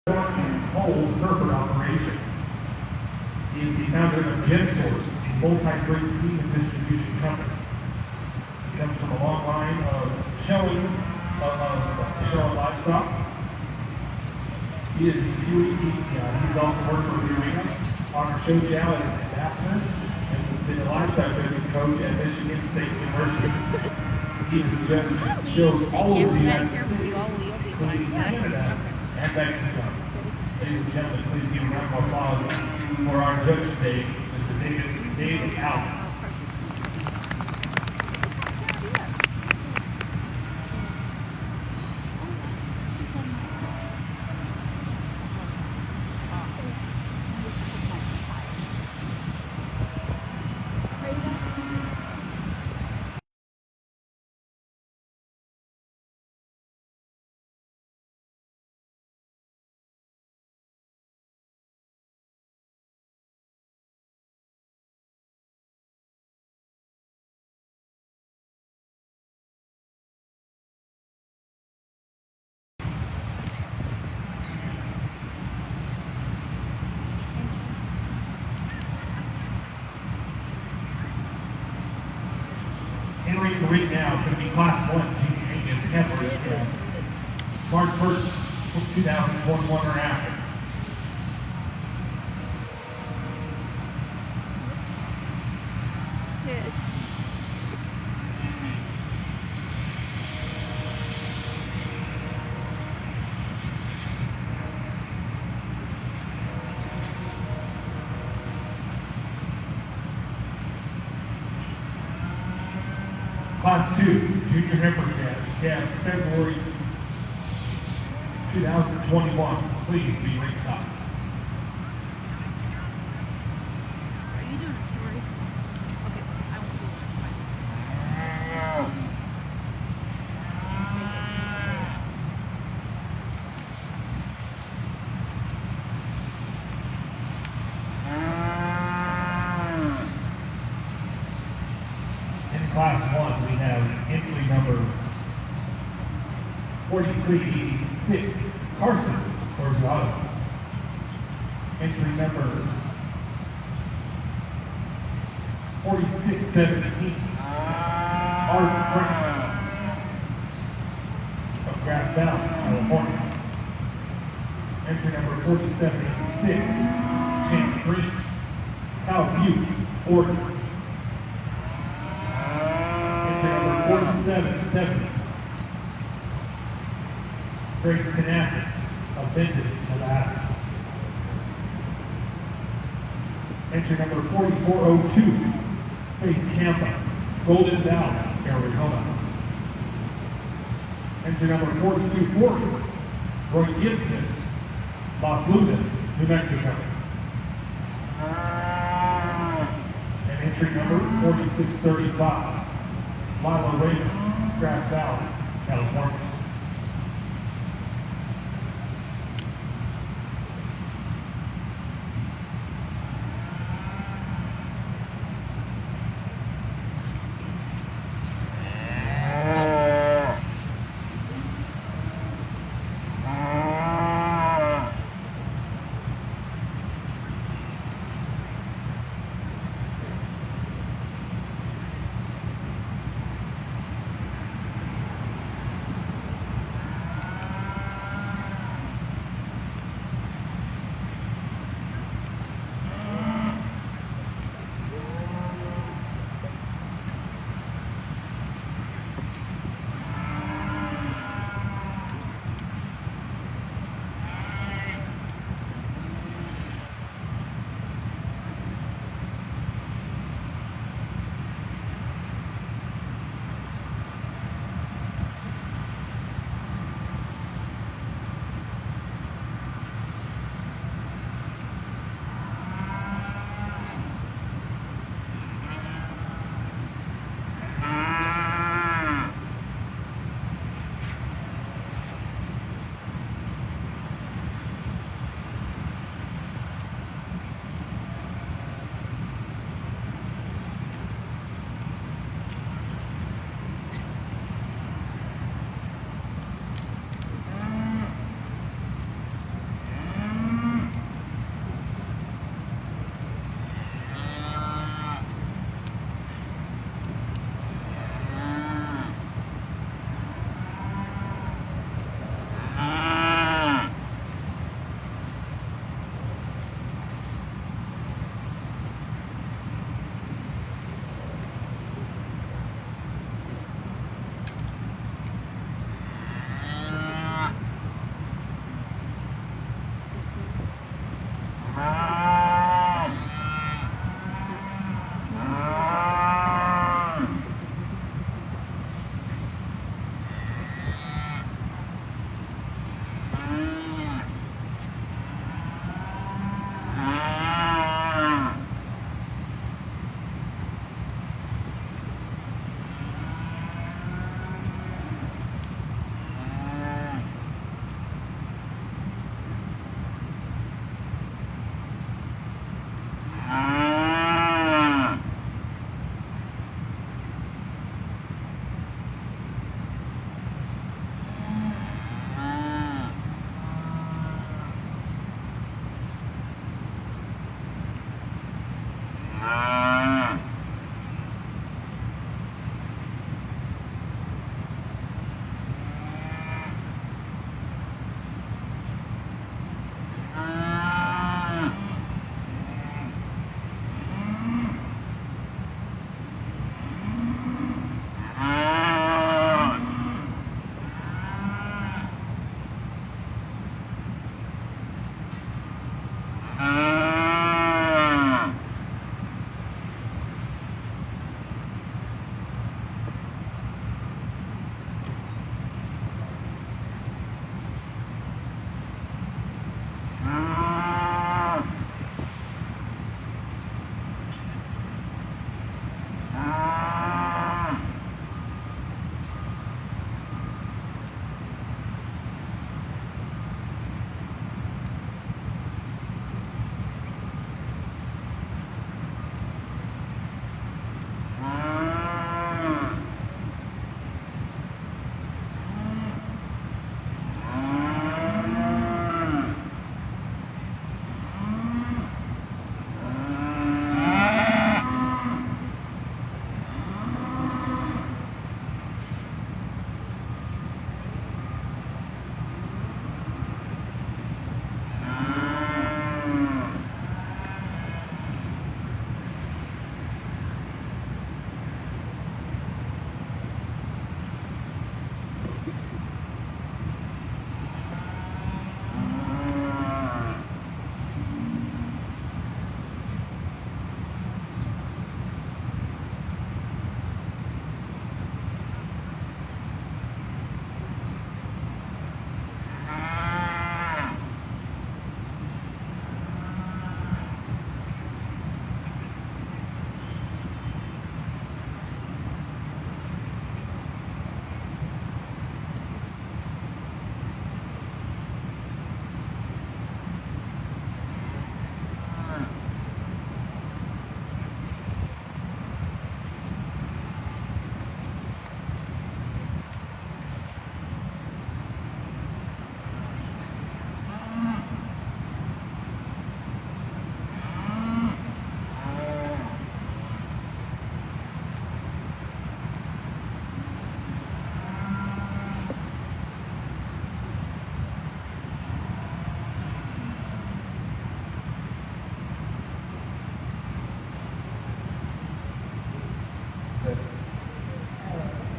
and cold Hereford operation. He is the founder of GenSource, a multi-grade seed distribution company. He comes from a long line of showing livestock. He is the Huey. He's also worked for the arena, Honor Show Chow as an ambassador, and has been a livestock judging coach at Michigan State University. He is judged shows all over the United States, including Canada and Mexico. Ladies and gentlemen, please give a round of applause for our judge today, Mr. David Allen. Entering the ring now is going to be Class 1 Junior Angus Heifers, March 1st, 2021 or after. Class 2 Junior Heifer Calves, February 2021. Please be ringside. Are you doing a story? Okay, I won't do In Class 1, we have entry number 4386, Carson Corzado. Entry number 4617, Art Prince of Grass Valley, California. Entry number 4786, Chance Green, Cal Butte, Oregon. 4770, Grace Canassi of Benton, Nevada. Entry number 4402, Faith Campa, Golden Valley, Arizona. Entry number 4240, Roy Gibson, Las Lunas, New Mexico. And entry number 4635, Lila Raven, Grass Valley, California.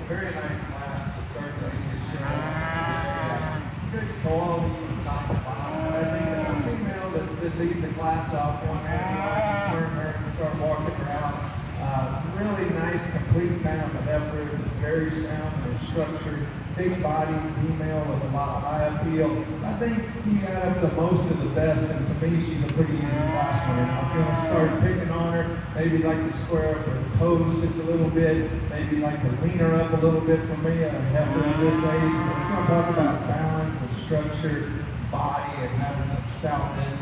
very nice class to start the English show. Good quality from top to bottom. I think a female that leads the class off, one man you want to turn her and start walking her out. Really nice, complete kind of heifer that's very sound and structured. Big body female with a lot of eye appeal. I think he got up the most of the best, and to me, she's a pretty easy class winner. I'm going to start picking on her, maybe like to square up her toes just a little bit, maybe like to lean her up a little bit for me, a heifer of this age. But we're going to talk about balance and structure, body, and having some stoutness.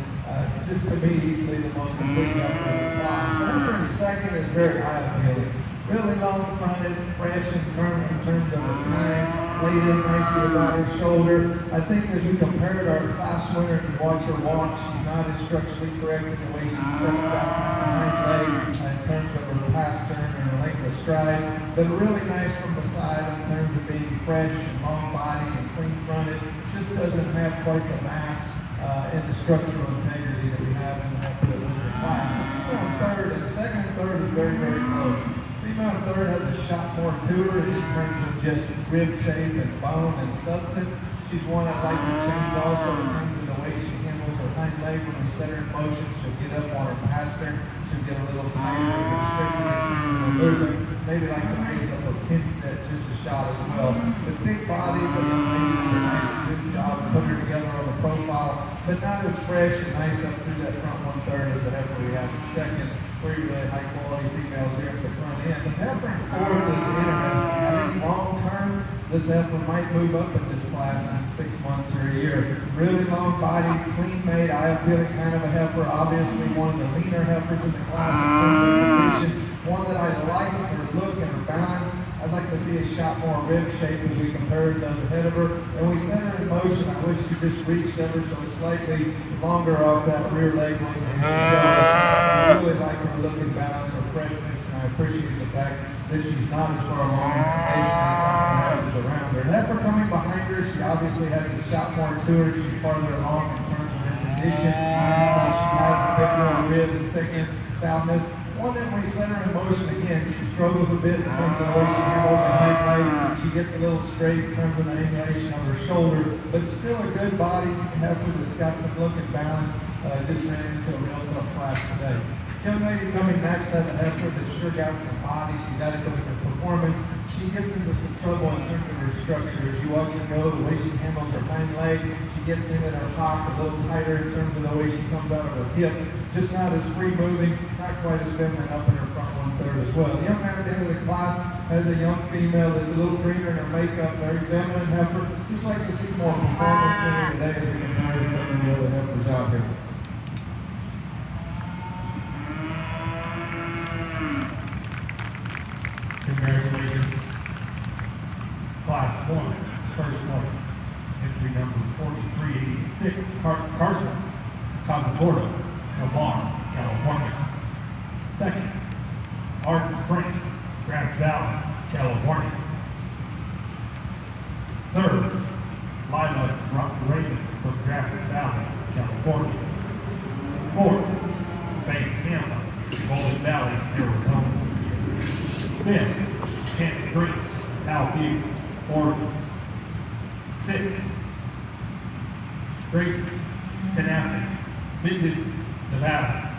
Just to me, easily the most complete heifer of the class. Heifer in second is very eye appealing. Really long fronted, fresh and firm in terms of her time, laid in nicely about her shoulder. I think as we compared our class winner and watch her walk, she's not as structurally correct in the way she sets out her hind leg in terms of her pass turn and her length of stride, but really nice from the side in terms of being fresh and long body and clean fronted. Just doesn't have quite the mass and the structural integrity that we have in the class. Third and second and third is very, very close. Female third has a shot more to her in terms of just rib shape and bone and substance. She's one I'd like to change also in terms of the way she handles her hind leg. When we set her in motion, she'll get up on her pass turn. She'll get a little tighter and straighten her movement. Maybe like to raise up a pin set just a shot as well. The big body, but young lady did a nice good job of putting her together on the profile, but not as fresh and nice up through that front 1/3 as the heifer we have in second. Three really high quality females here at the front end. But heifer in fourth is interesting. I think long term, this heifer might move up in this class in 6 months or a year. Really long body, clean made, eye appealing kind of a heifer. Obviously one of the leaner heifers in the class in terms of condition. One that I like her look and her balance. I'd like to see a shot more rib shape as we compare those ahead of her. And we set her in motion. I wish she just reached ever so slightly longer off that rear leg length. I really like her look and balance, her freshness, and I appreciate the fact that she's not as far along as she's around her. Heifer coming behind her, she obviously has a shot more to her. She's farther along in terms of her condition. So she has a bit more rib and thickness and stoutness. One that when we set her in motion again, she struggles a bit in terms of the way she handles her hind leg. She gets a little straight in terms of the angulation of her shoulder, but still a good body heifer that's got some look and balance. Just ran into a real tough class today. Young lady coming next has a heifer that sure got some body. She's got a good performance. She gets into some trouble in terms of her structure. As you watch her go, the way she handles her hind leg, she gets in her hock a little tighter in terms of the way she comes out of her hip. Just not as free moving, not quite as feminine up in her front 1/3 as well. The young man at the end of the class has a young female that's a little greener in her makeup, very feminine heifer. Just like to see more performance in her today as we compare to some of the other heifers out here. Congratulations. Class 1, first place. Entry number 4386, Carson Casatordo, Lamar, California. Second, Arden Prince, Grass Valley, California. Third, Lila Raven from Grass Valley, California. Fourth, Faith Hamlin, Golden Valley, Arizona. Fifth, Chance Green, Alview, Oregon. Sixth, Grace Tenassi, Minden, Nevada.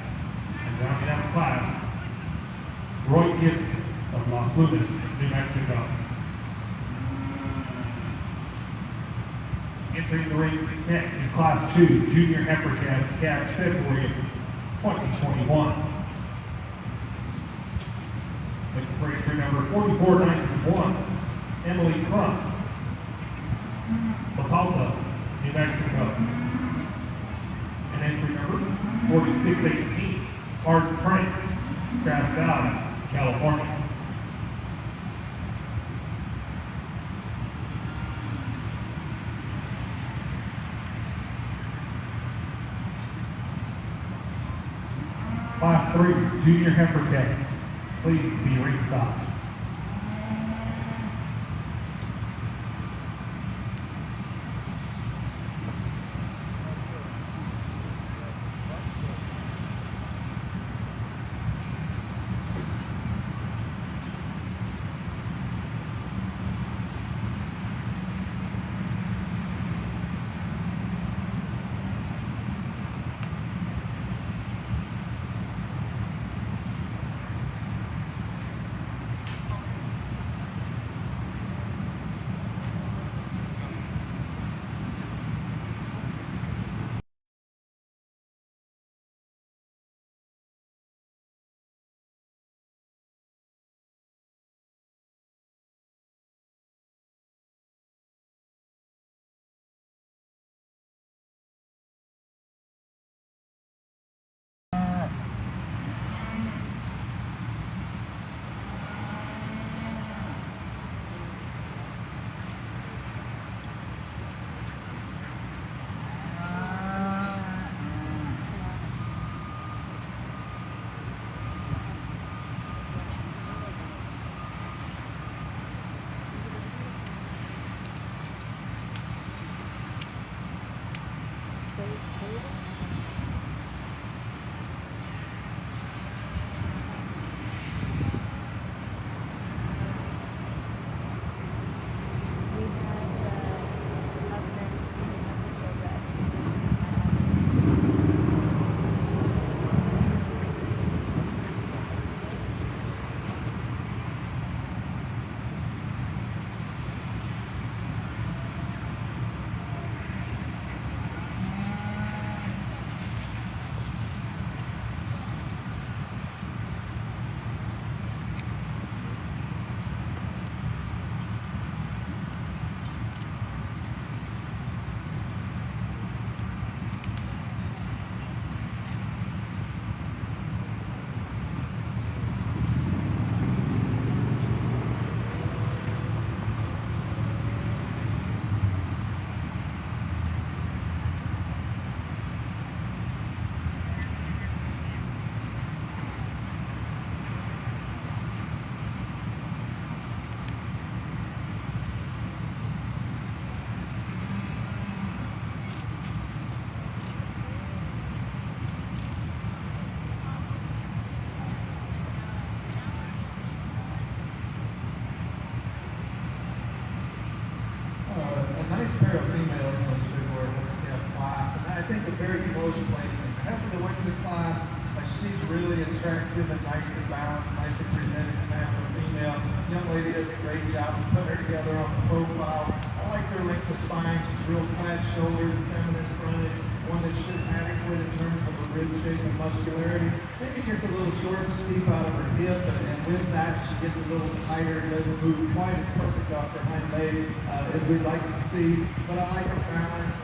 And rounding out the class, Roy Gibson of Las Lunas, New Mexico. Entering the ring next is Class 2 Junior Heifer Calves, February 2021. Looking for entry number 4491, Emily Crump, La Palta, New Mexico. And entry number 4618, Arden Franks, Grass Valley, California. Class 3 Junior Heifer Calves, please be ringside. A nice pair of females must be where we have class, and I think a very close placing. After the Windsor class, she's really attractive and nicely balanced, nicely presented. And after a female, young lady does a great job of putting her together on the profile. I like her length of spine. She's real flat shouldered, feminine fronted, one that's just adequate in terms of her rib shape and muscularity. Maybe gets a little short and steep out of her hip, and with that, she gets a little tighter, doesn't move quite as perfect off her hind leg as we'd like to see. But I like her balance,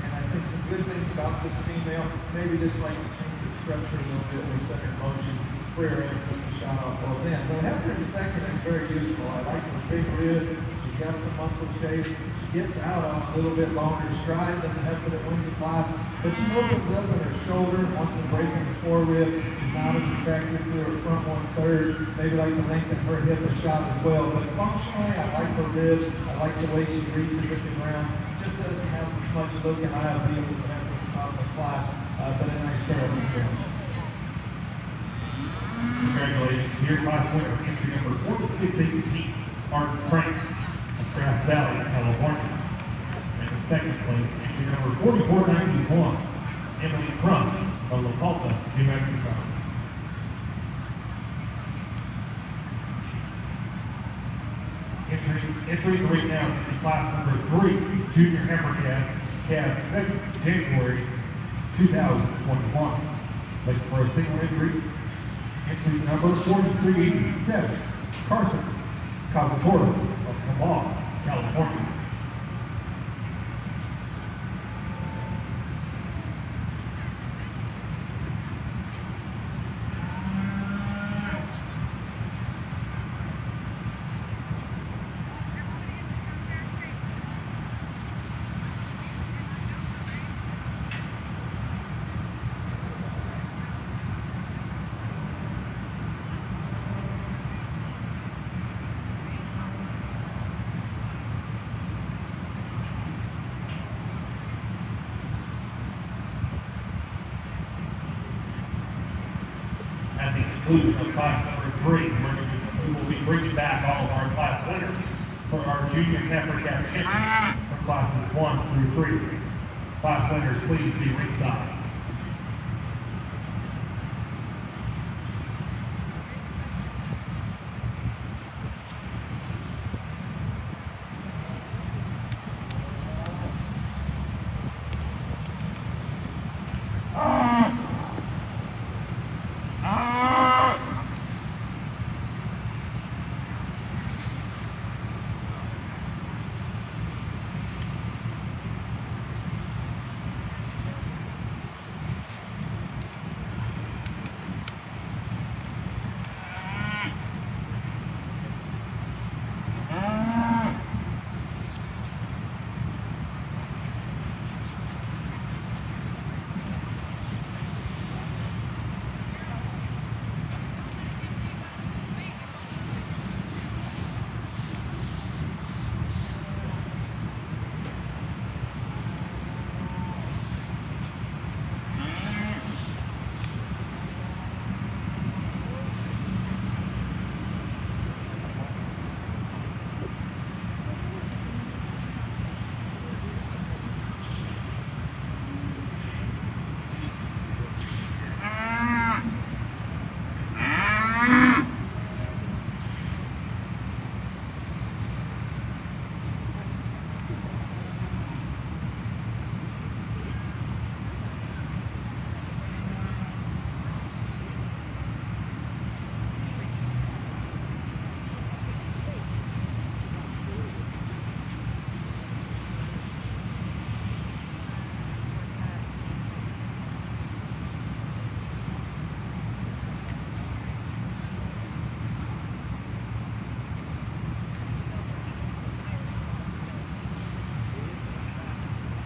and I think some good things about this female. Maybe just like to change the structure a little bit when we set her in motion. Rear end, just a shot off both ends. The heifer in second is very useful. I like her big rib. She's got some muscle shape. She gets out on a little bit longer stride than the heifer that wins the class, but she opens up in her shoulder, wants to break in the forerib. She's not as attractive to her front 1/3. Maybe like to lengthen her hip a shot as well. But functionally, I like her rib. I like the way she reaches at the ground. Just doesn't have as much look and eye appeal as the heifer at the top of the class, but a nice pair of finish. Congratulations, your class winner, entry number 4618, Martin Franks of Grass Valley, California. And in second place, entry number 4491, Emily Crump of La Palta, New Mexico. Entering the ring now in class number 3, Junior Heifer Cab, effective January 2021. Looking for a single entry. Entry number 4387, Carson Casatoro of Cabal, California. At the conclusion of class number 3, we will be bringing back all of our class winners for our junior heifer captain from classes 1 through 3. Class winners, please be ringside.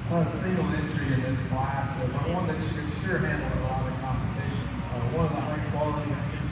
single entry in this class, but one that should sure handle a lot of competition. One of the high quality rangers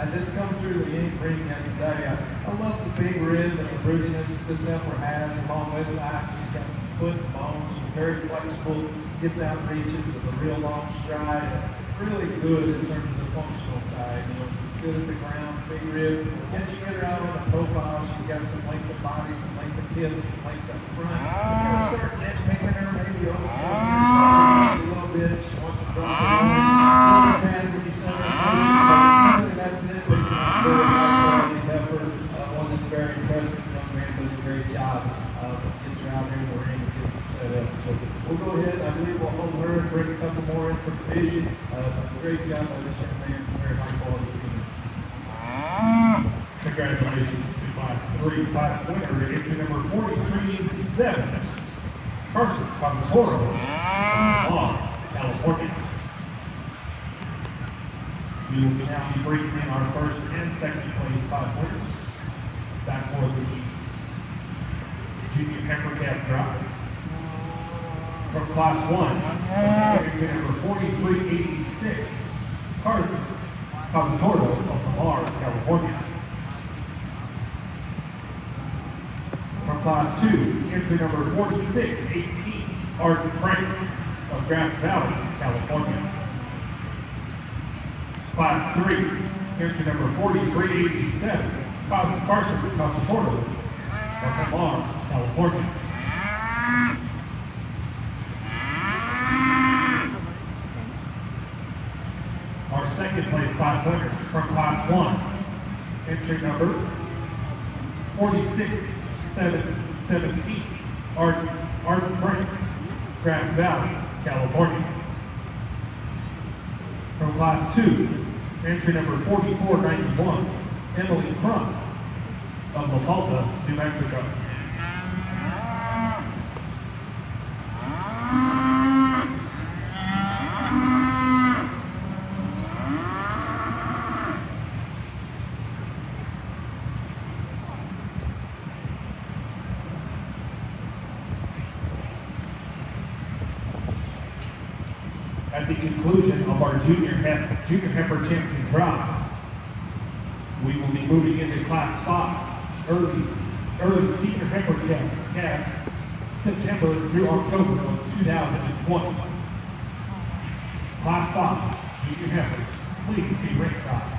that's come through the ink ring yet today. I love the big rib and the broodiness that this heifer has, along with that. She's got some foot and bones, she's very flexible, gets out and reaches with a real long stride. Really good in terms of the functional side. You know, good at the ground, big rib. Once you get her out on the profile, she's got some length of body, some length of hips, some length up front. You're gonna start nitpicking her maybe over a little bit. She wants to drop it over. She's bad when you send her in motion, but really that's nitpicking on a very high quality heifer. One that's very impressive. Young man does a great job. Gets her out here in the ring and gets her set up. So we'll go ahead. I believe we'll hold her and bring a couple more in from division. Great job by this young man. Very high quality team. Congratulations to Class 3. Class winner, entry number 4387, Carson Consertoro, California. We will now be bringing in our first and second place class winners back for the junior heifer calf drop. From Class 1, entry number 4386, Carson Consertoro of Lamar, California. From Class 2, entry number 4618, Arden Franks of Grass Valley, California. Class 3, entry number 4387, Carson Consertoro of Lamar, California. Our second place class winners from Class 1, entry number 4617, Arden Franks, Grass Valley, California. From Class 2, entry number 4491, Emily Crump of La Palta, New Mexico. At the conclusion of our junior heifer champion drive, we will be moving into Class 5, early senior heifer calf, September through October of 2020. Class 5, junior heifers, please be ringside.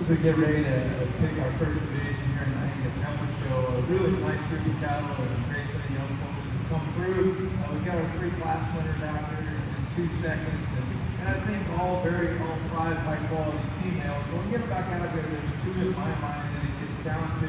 we get ready to pick our first division here in the Angus Heifer Show, a really nice group of cattle and a great set of young folks who come through. We've got our 3 class winners out here in 2 seconds, and I think all 5 high quality females. When we get them back out here, there's 2 in my mind, and it gets down to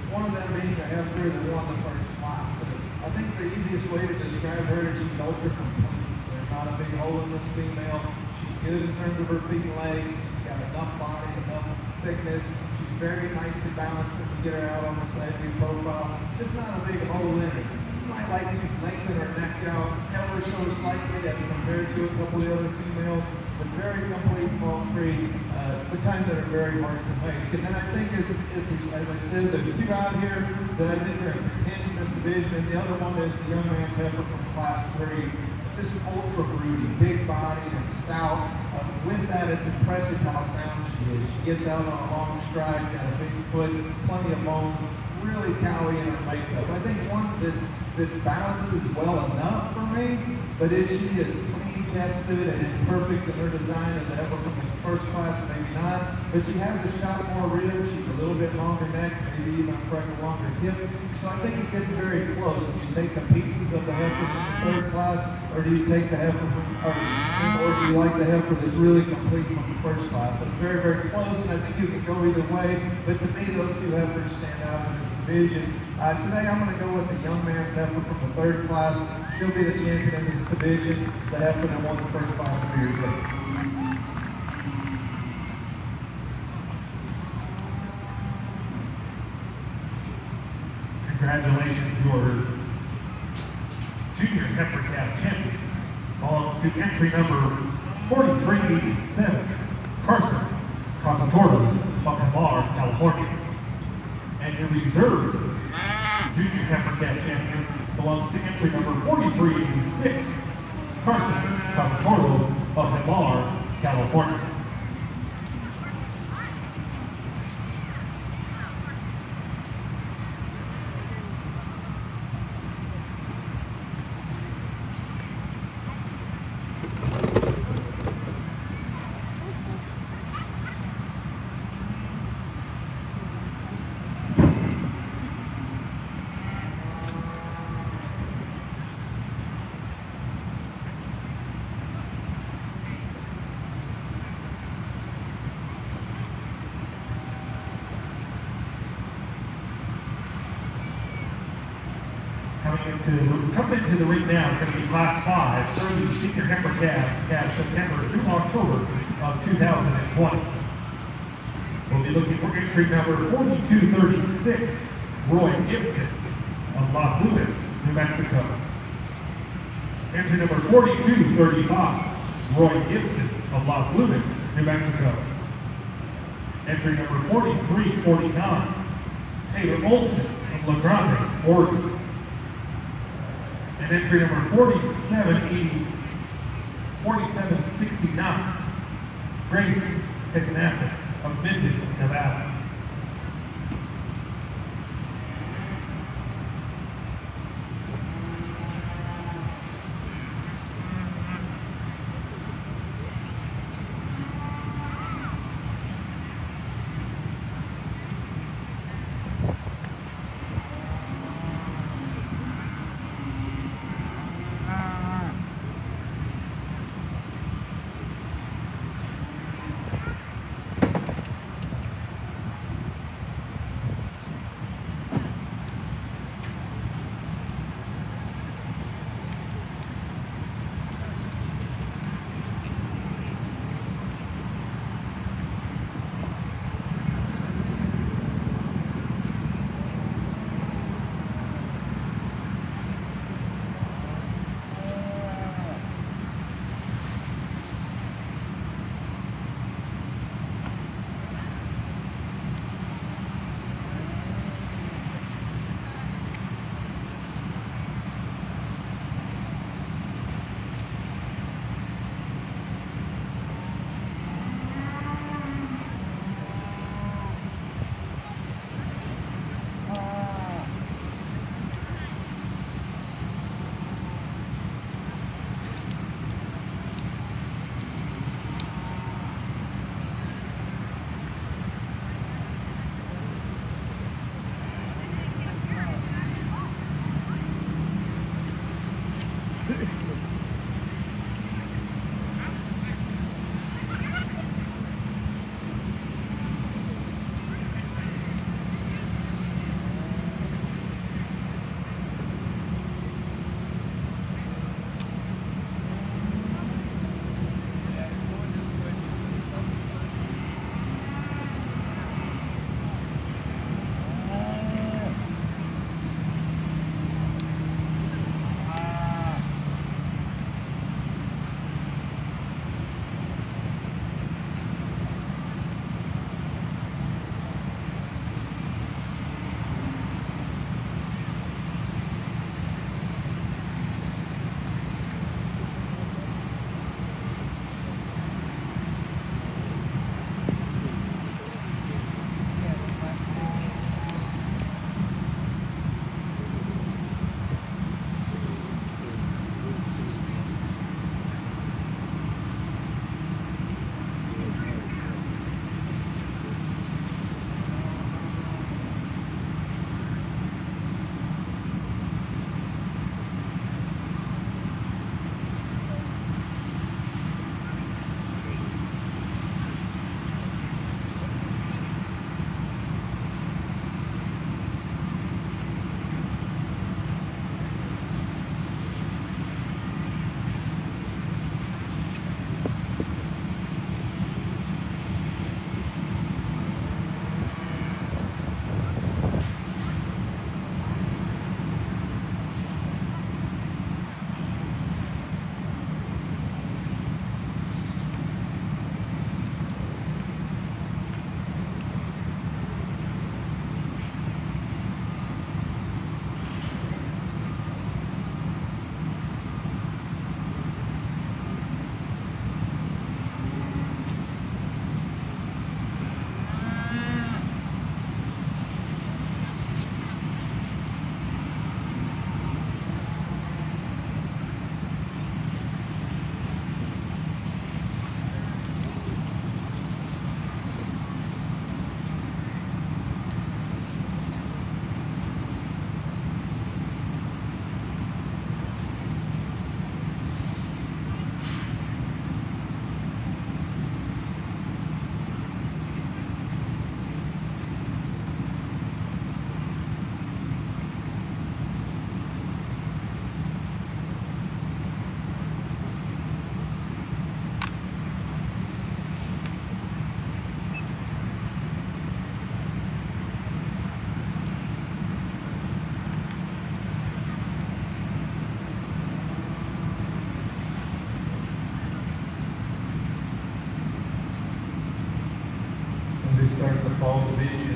one of them being the heifer that won the first class. And I think the easiest way to describe her is she's ultra complete. There's not a big hole in this female. She's good in terms of her feet and legs. She's got enough body, enough thickness. She's very nicely balanced when you get her out on the side view profile. Just not a big hole in her. You might like to lengthen her neck out ever so slightly as compared to a couple of the other females, but very complete, fault-free, the kind that are very hard to make. And then I think, as I said, there's 2 out here that I think are in contention in this division, and the other one is the young man's heifer from class 3. Just ultra broody, big body and stout. With that, it's impressive how sound she is. She gets out on a long stride, got a big foot, plenty of bone, really cowy in her makeup. I think one that balances well enough for me, but she is clean tested and perfect in her design as a heifer from the first class, maybe not. But she has a shot more ribs, she's a little bit longer neck, maybe even a longer hip. So I think it gets very close. Do you take the pieces of the heifer from the third class, or do you take the heifer or do you like the heifer that's really complete from the first class? So it's very, very close, and I think you can go either way. But to me, those 2 heifers stand out in this division. Today I'm going to go with the young man's heifer from the third class. She'll be the champion in this division, the heifer that won the first class of your day. Congratulations, your junior heifer calf champion belongs to entry number 4387, Carson Casatordo of Hamar, California. And your reserve junior heifer calf champion belongs to entry number 4386, Carson Casatordo of Hamar, California. Coming into the ring now is going to be Class 5, 30 senior heifer calves, September through October of 2020. We'll be looking for entry number 4236, Roy Gibson of Las Lunas, New Mexico. Entry number 4235, Roy Gibson of Las Lunas, New Mexico. Entry number 4349, Taylor Olson of La Grande, Oregon. And entry number 4769, Grace Tekanasik of Minden, Nevada. to start the fall division.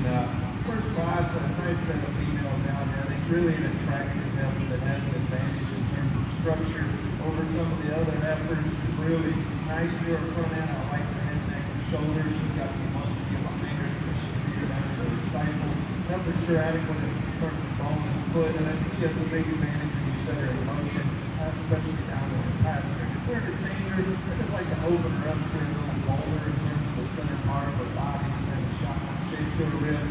First class, a nice set of females down there. I think really an attractive heifer that has an advantage in terms of structure over some of the other heifers. She's really nice here in front end. I like her head, neck, and shoulders. She's got some muscle behind her, pushing the ear down to her stifle. Heifer's sure adequate in terms of bone and foot, and I think she has a big advantage when you set her in motion, especially down in her pasture. If we're to change her, I just like to open her up to her a little bolder in terms of the center part of her body, and a shotgun shape to her rib,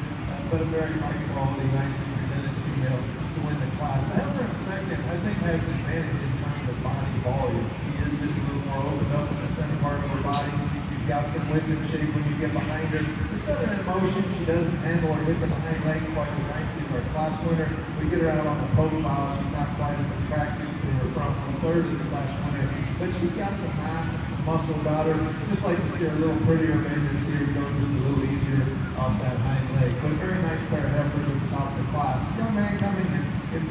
but a very high quality, nicely presented female to win the class. The heifer in second, I think, has an advantage in terms of body volume. She is just a little more opened up in the center part of her body. She's got some width and shape when you get behind her. To set her in motion, she doesn't handle her hip and hind leg quite as nicely for a class winner. We get her out on the profile, she's not quite as attractive to her front one third as a class winner, but she's got some mass and some muscle about her. Just like to see her a little prettier, maybe to see her go just a little easier off that hind leg. But a very nice pair of heifers at the top of the class. Young man coming in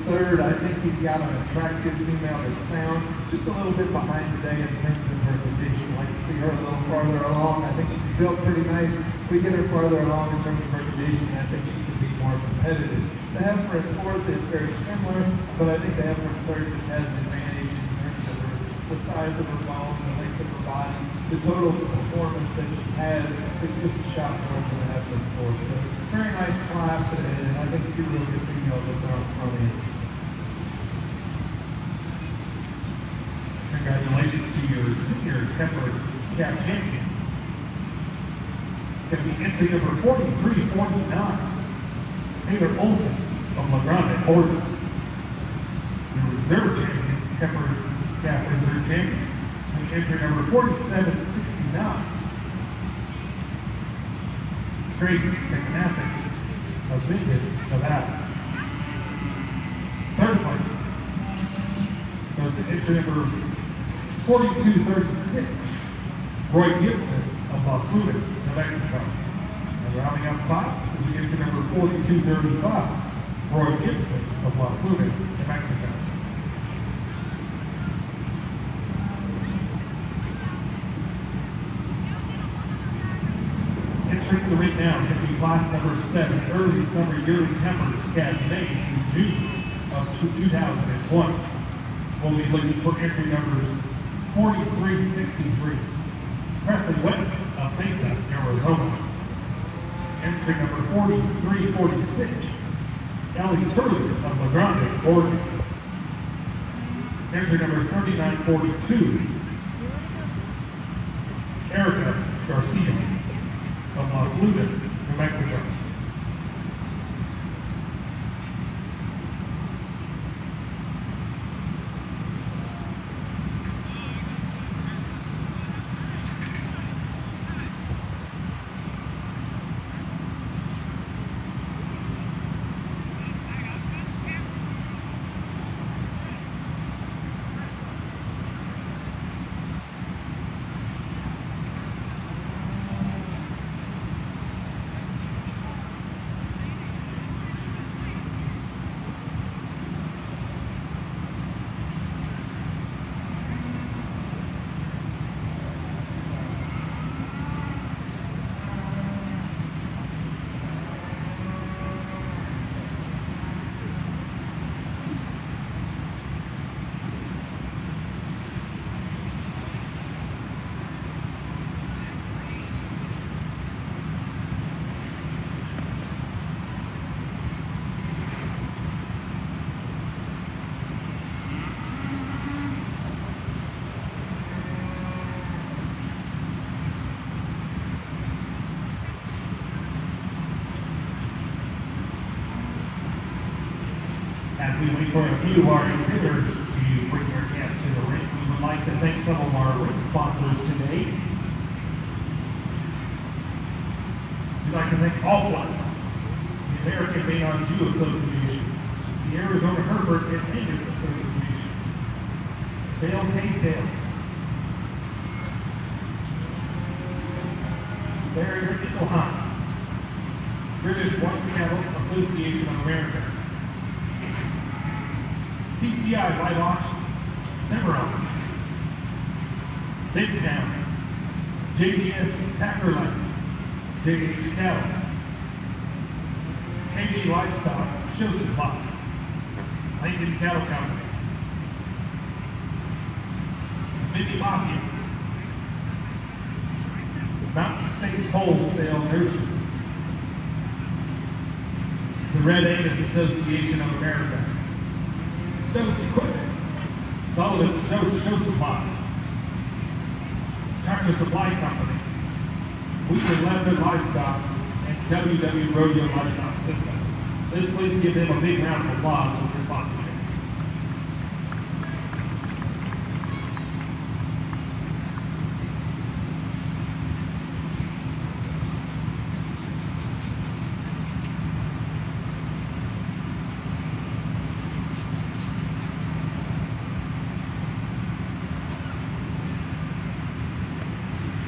third, I think he's got an attractive female that's sound, just a little bit behind today in terms of her condition. Like to see her a little farther along. I think she's built pretty nice. If we get her farther along in terms of her condition, I think she can be more competitive. The heifer in fourth is very similar, but I think the heifer in third just has an advantage in terms of the size of her bone, the length of her body, the total performance that she has. It's just a shot more than the heifer in fourth. But very nice class, and I think two really good females up there on the front end. Congratulations to your senior heifer calf champion. Going to be entry number 4349. Taylor Olson from La Grande, Oregon. Your reserve champion, heifer calf reserve champion. And entry number 4769. Grace Tekanasic of Minden, Nevada. Third place goes to entry number 4236, Roy Gibson of Las Lunas, New Mexico. And rounding out the class is the entry number 4235, Roy Gibson of Las Lunas, New Mexico. Entering the ring now can be class number 7, early summer yearling heifers, calves May through June of 2020. We'll be looking for entry numbers 4363, Presley Wetton of Mesa, Arizona. Entry number 4346, Ellie Turley of La Grande, Oregon. Entry number 3942, Erica Garcia of Las Lunas, New Mexico. As we wait for a few of our exhibitors to bring their calves to the ring, we would like to thank some of our ring sponsors today. We'd like to thank Allflex, the American Bayard Jew Association, the Arizona Herbert and Angus Association, Bales Hay Sales, Barrier Nickel Hunt, British White Cattle Association of America, CCI Live Auctions, Cimarron, Big Town, JBS Packerland, J.H. Cattle, KD Livestock, Show Supplies, Lincoln Cattle Company, Mini Mafia, Mountain States Wholesale Nursery, the Red Angus Association of America, Stokes Equipment, Sullivan Show Supply, Tractor Supply Company, Wheaton Lebanon Livestock, and WW Rodeo Livestock Systems. Let's please give them a big round of applause for their sponsorships.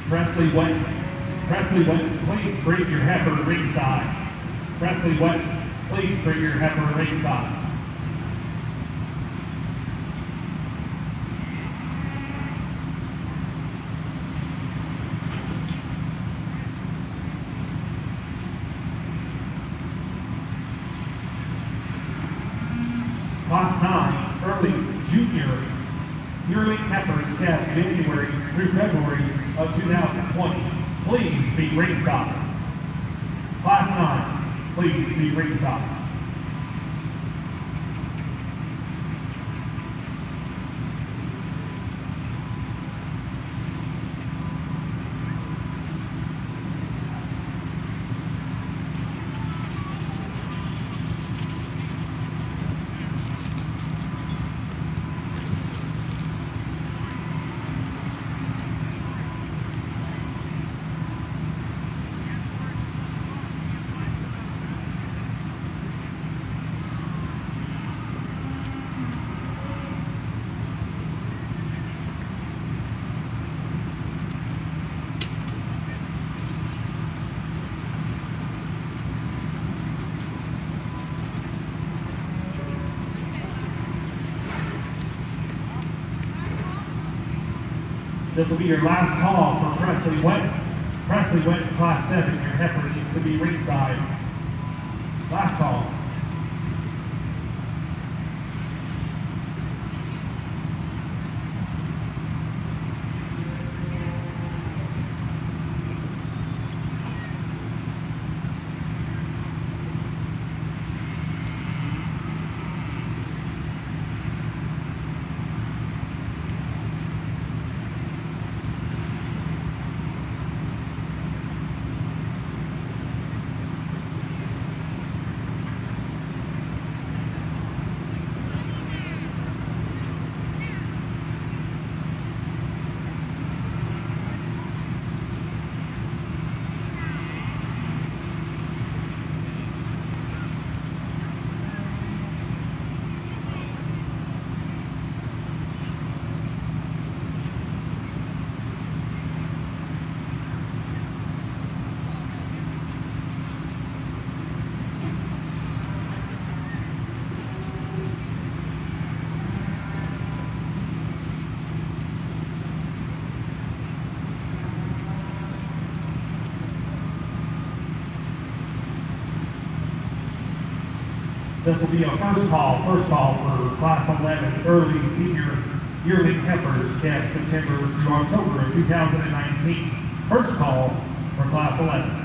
Presley Wet, please bring your heifer ringside. Presley Wet, please bring your heifer ringside. Class 9, early junior yearling heifers kept January through February of 2020. Please be ringside. Class 9, please be ringside. This will be your last call for Presley Wet. Presley Wet in Class 7, your heifer needs to be ringside. Last call. This will be a first call for Class 11 early senior yearling heifers kept September through October of 2019. First call for Class 11.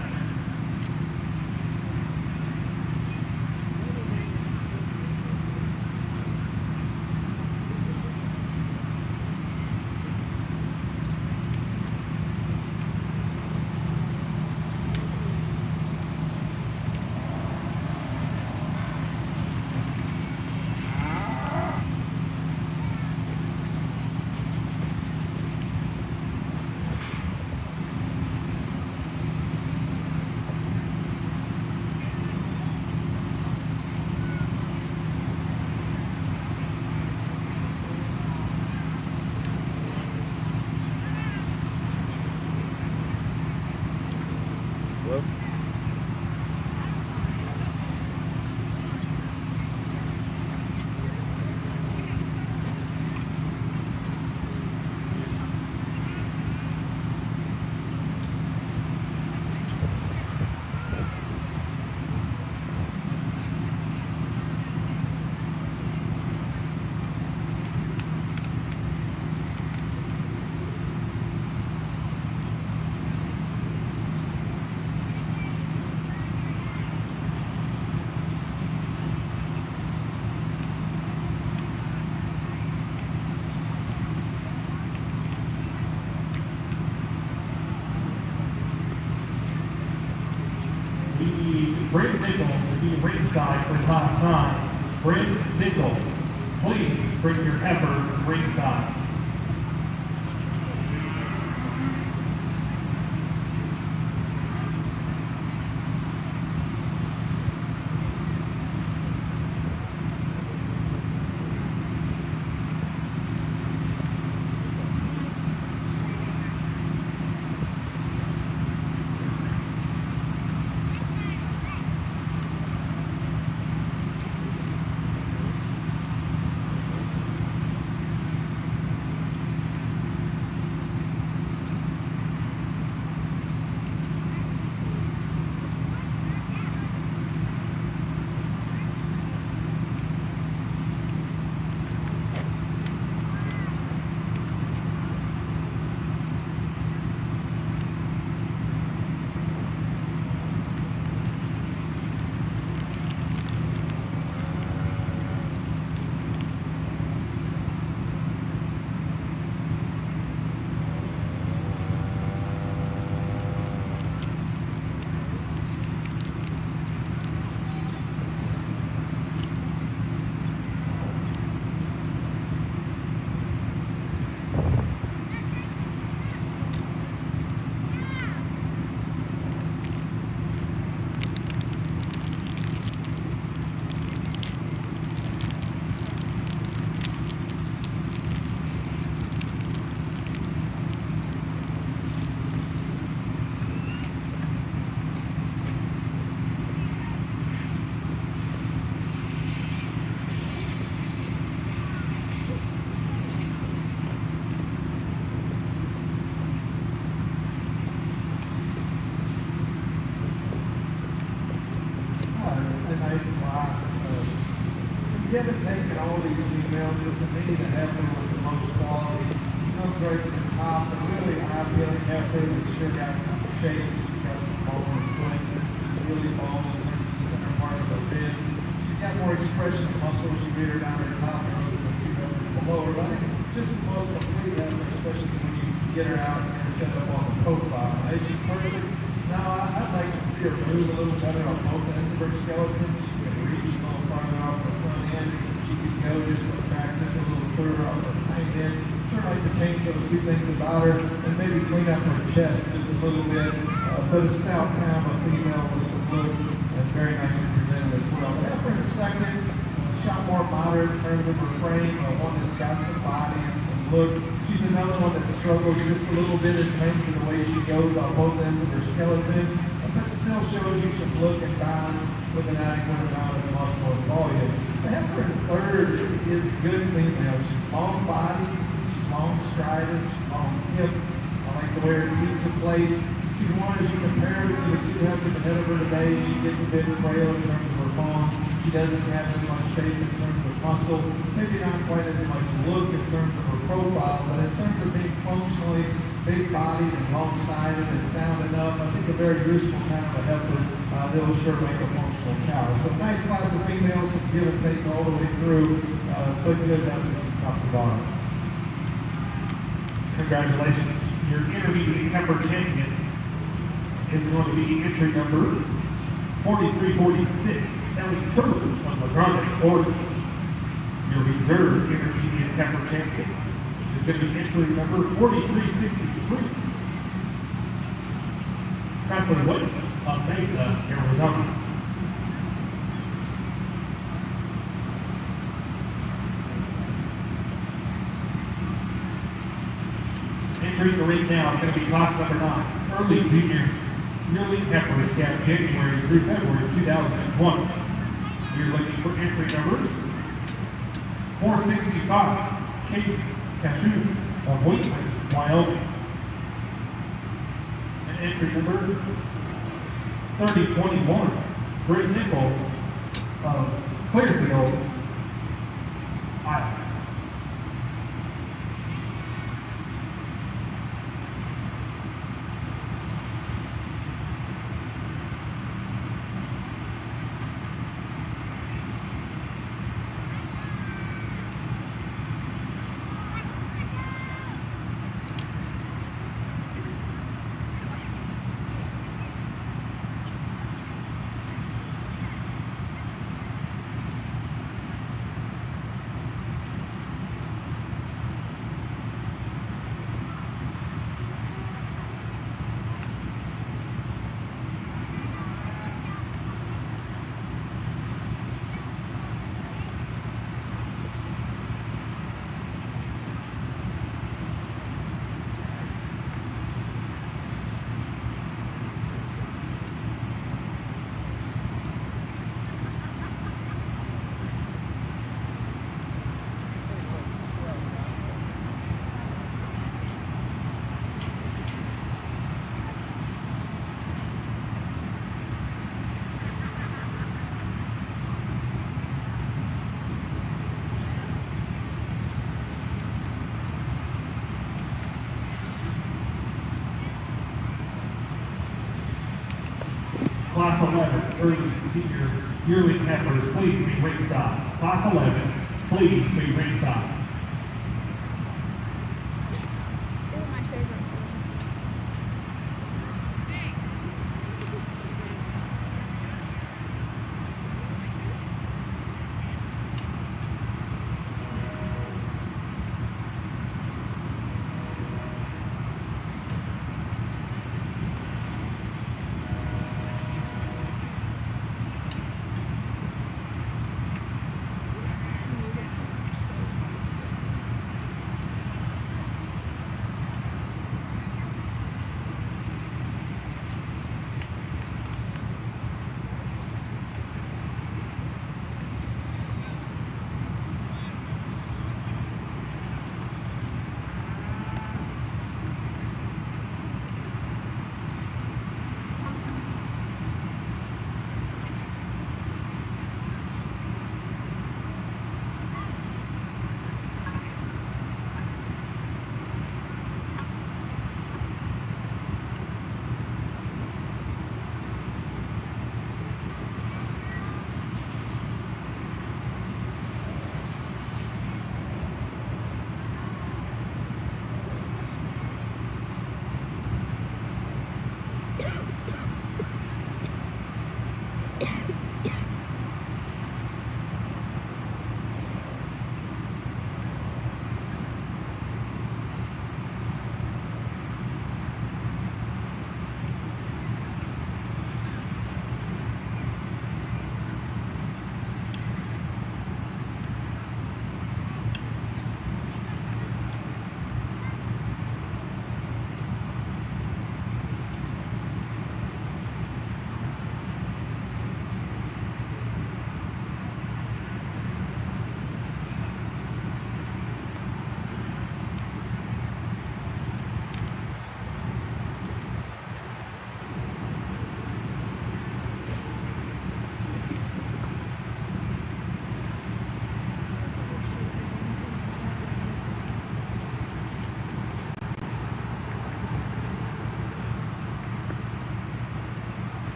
need Brent Nickel to be ringside for Class 9. Brent Nickel, please bring your effort ringside. A nice class. Give and take in all these females, but to me, the heifer with the most quality comes right to the top. And really, I'm feeling heifer that's sure got some shape. She's got some bone and foot. She's really bone in terms of the center part of the rib. She's got more expression of muscle as you get her down her top and over the two numbers below her. But I think just the most complete heifer, especially when you get her out and get her set up on the profile. Is she perfect? No, I'd like to see her move a little better on both ends of her skeleton. She can reach a little farther off her front end. She can go just a track just a little further off her hind end. Sure like to change those two things about her and maybe clean up her chest just a little bit. But a stout kind of a female with some look and very nicely presented as well. Heifer in second, shot more moderate in terms of her frame, one that's got some body and some look. She's another one that struggles just a little bit in terms of the way she goes on both ends of her skeleton, but still shows you some look and balance with an adequate amount of muscle and volume. The heifer in third is a good female. She's long body, she's long strided, she's long hip. I like the way her teeth's in place. She's one, as you compare her to the two heifers ahead of her today, she gets a bit frail in terms of her bone. She doesn't have as much shape in terms of muscle, maybe not quite as much look in terms of her profile, but in terms of being functionally big-bodied and long-sided and sound enough, I think a very useful kind of a heifer that'll sure make a functional cow. So nice class of females, some give and take all the way through, but good heifers from top to bottom. Congratulations. Your intermediate heifer champion is going to be entry number 4346, Ellie Turner from the Grande Order. Your reserve intermediate heifer champion is going to be entry number 4363, Presley White of Mesa, Arizona. Entering the ring now is going to be class number 9, early junior yearling heifers scattered January through February 2020. We're looking for entry numbers 465, Kate Cashew of Wheatland, Wyoming. And entry number 3021, Brent Nickel of Clearfield, Iowa. Class 11 early and senior yearling heifers, please be ringside. Class 11, please be ringside. They were my favorite.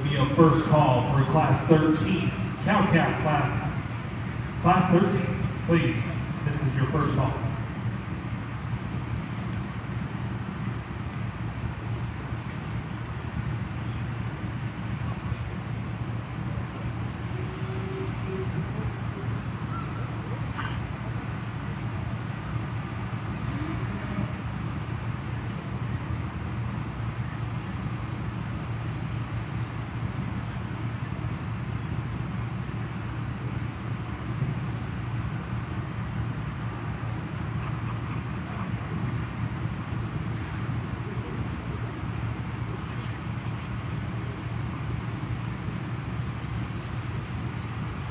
Your first call for Class 13, cow-calf classes. Class 13, please, this is your first call.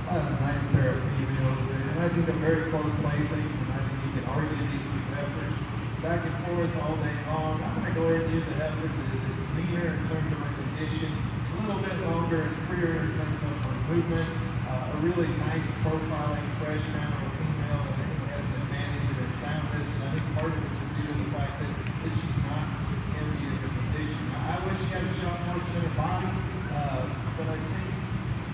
A nice pair of females, and I think a very close placing, and I think you can argue these two heifers back and forth all day long. I'm going to go ahead and use a heifer that's leaner in terms of her condition, a little bit longer and freer in terms of her movement, a really nice profiling, fresh kind of a female that I think has an advantage in her soundness, and I think part of it is due to the fact that she's not as heavy in her condition. I wish she had a shot more center body, but I think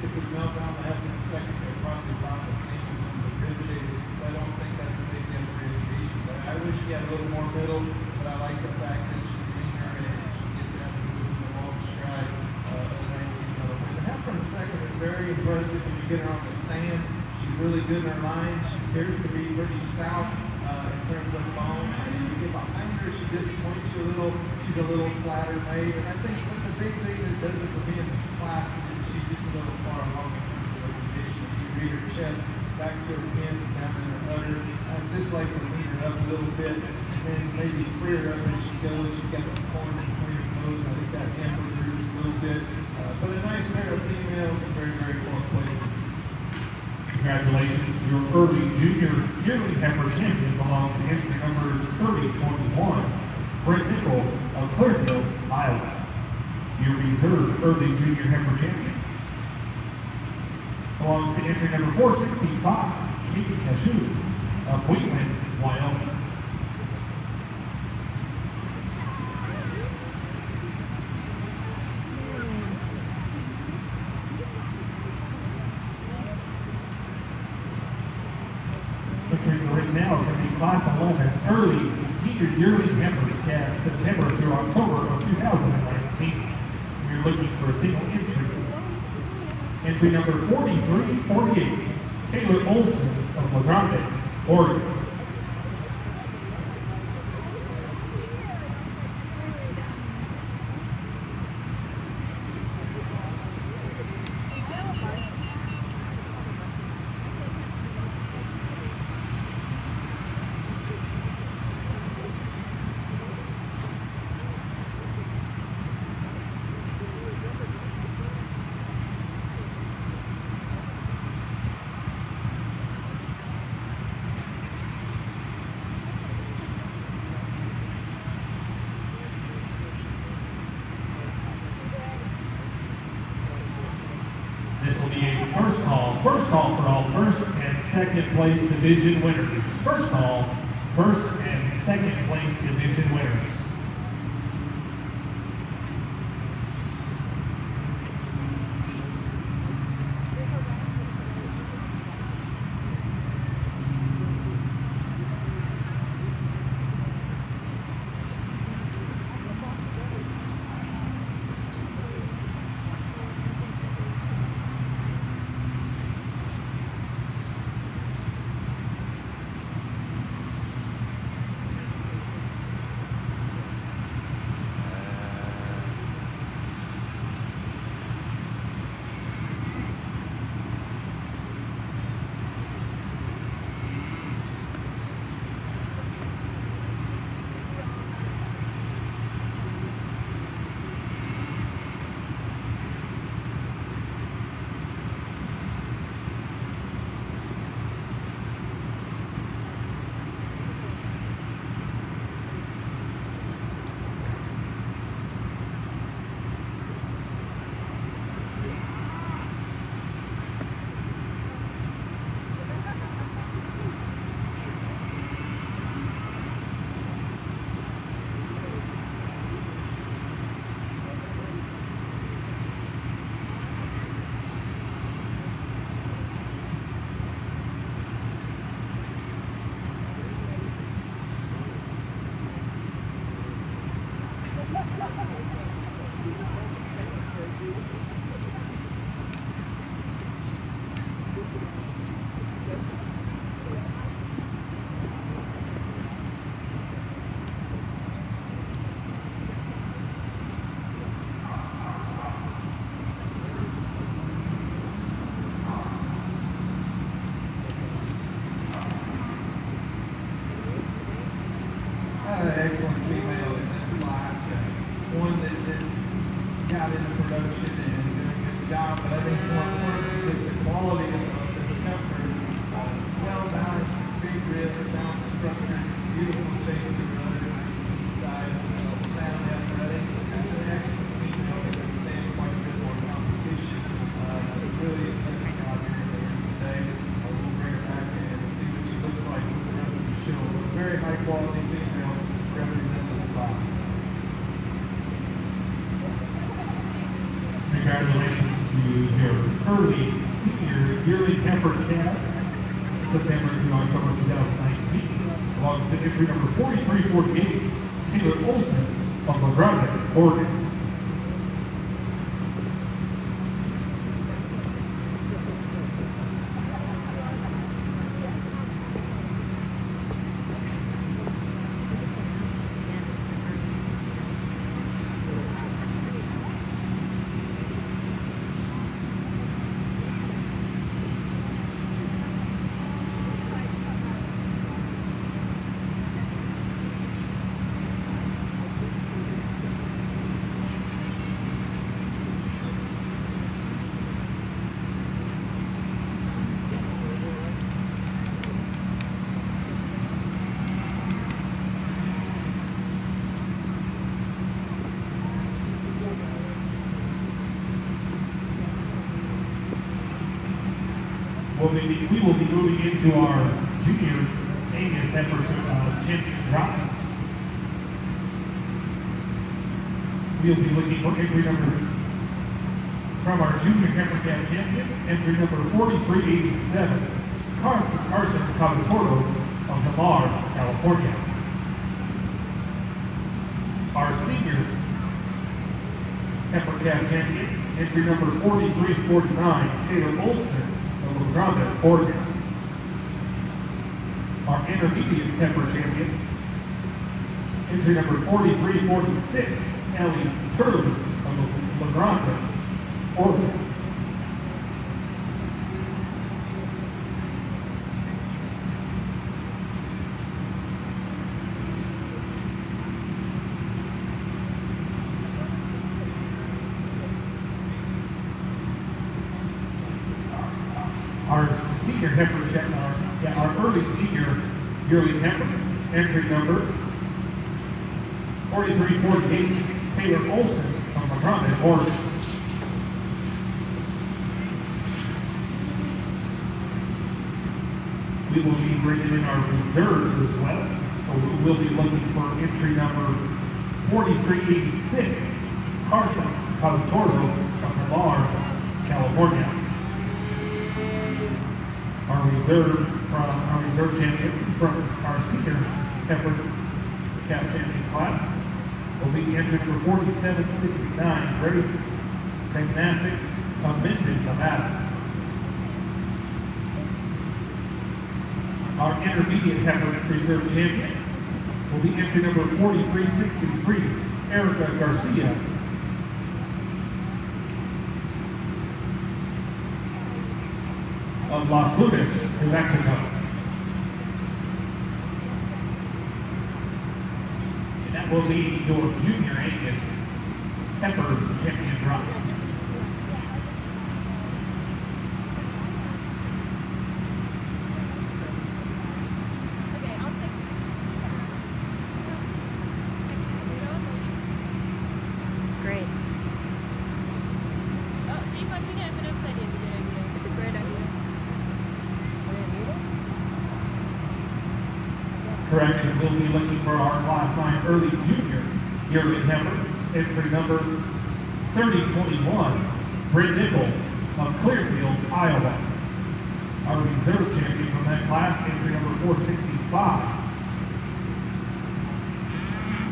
if we melt down the heifer in a second, they're probably about the same in terms of rib shape, so I don't think that's a big differentiation. But I wish she had a little more middle, but I like the fact that she's leaner and she gets out and moves in the long stride. The heifer in a second is very impressive when you get her on the stand. She's really good in her line. She appears to be pretty stout in terms of bone. And you get behind her, she disappoints you a little. She's a little flatter made. And I think what's the big thing that does it for me in this class is she's just a little far along in terms of her condition. If you read her chest, back to her pins down in her udder. I just like to lean her up a little bit and then maybe clear her up as she goes. She's got some corn between her toes. I think that hampers her just a little bit. But a nice mare of females in very, very close places. Congratulations, your early junior yearling heifer champion belongs to entry number 3021, Brent Nickel of Clearfield, Iowa. Your reserve early junior heifer champion belongs to entry number 465, Kate Cashew of Wheatland, Wyoming. Entering the ring now is going to be Class 11 early senior yearling heifers calves September through October of 2019. We're looking for a single entry. Entry number 4348, Taylor Olson of La Grande, Oregon. This will be a first call for all first and second place division winners. First call, first and second place division winners. Excellent female in this class, one that's got into production and doing a good job, but I think more important is the quality of this heifer. Well balanced, big rib, sound structure, beautiful shape to the other, nice teeth size, sound heifer. I think just an excellent female that can stand quite a bit more competition. Really is nice out here in the ring today. We'll bring her back in and see what she looks like with the rest of the show. Very high quality female. Represent this class. Congratulations to your early senior yearly heifer calf, September through October 2019. Belongs to entry number 4348, Taylor Olson of La Grande, Oregon. we will be moving into our junior Angus Heifer champion drive. We'll be looking for entry number from our junior Heifer Cat champion, entry number 4387, Carson Cosatoro of Lamar, California. Our senior Heifer Cat champion, entry number 4349, Taylor Olson of La Grande, Oregon. Our intermediate heifer champion, entry number 4346, Ellie Turley of La Grande, Oregon. Our senior heifer, our early senior yearling heifer, entry number 4348, Taylor Olson of La Grande, Oregon. We will be bringing in our reserves as well, so we will be looking for entry number 4386, Carson Cosatoro of Lamar, California. Our reserve champion from our senior heifer cat champion class will be entry number 4769, Grace Tegnasic of Minden, Nevada. Our intermediate heifer reserve champion will be entry number 4363, Erica Garcia of Las Lunas, New Mexico. And that will be your junior Angus heifer champion drop. Great. Oh, see if I can have enough idea. It's a great idea. Correction, we'll be looking for our Class 9 early junior yearling heifers, entry number 3021, Britt Nickel of Clearfield, Iowa. Our reserve champion from that class, entry number 465,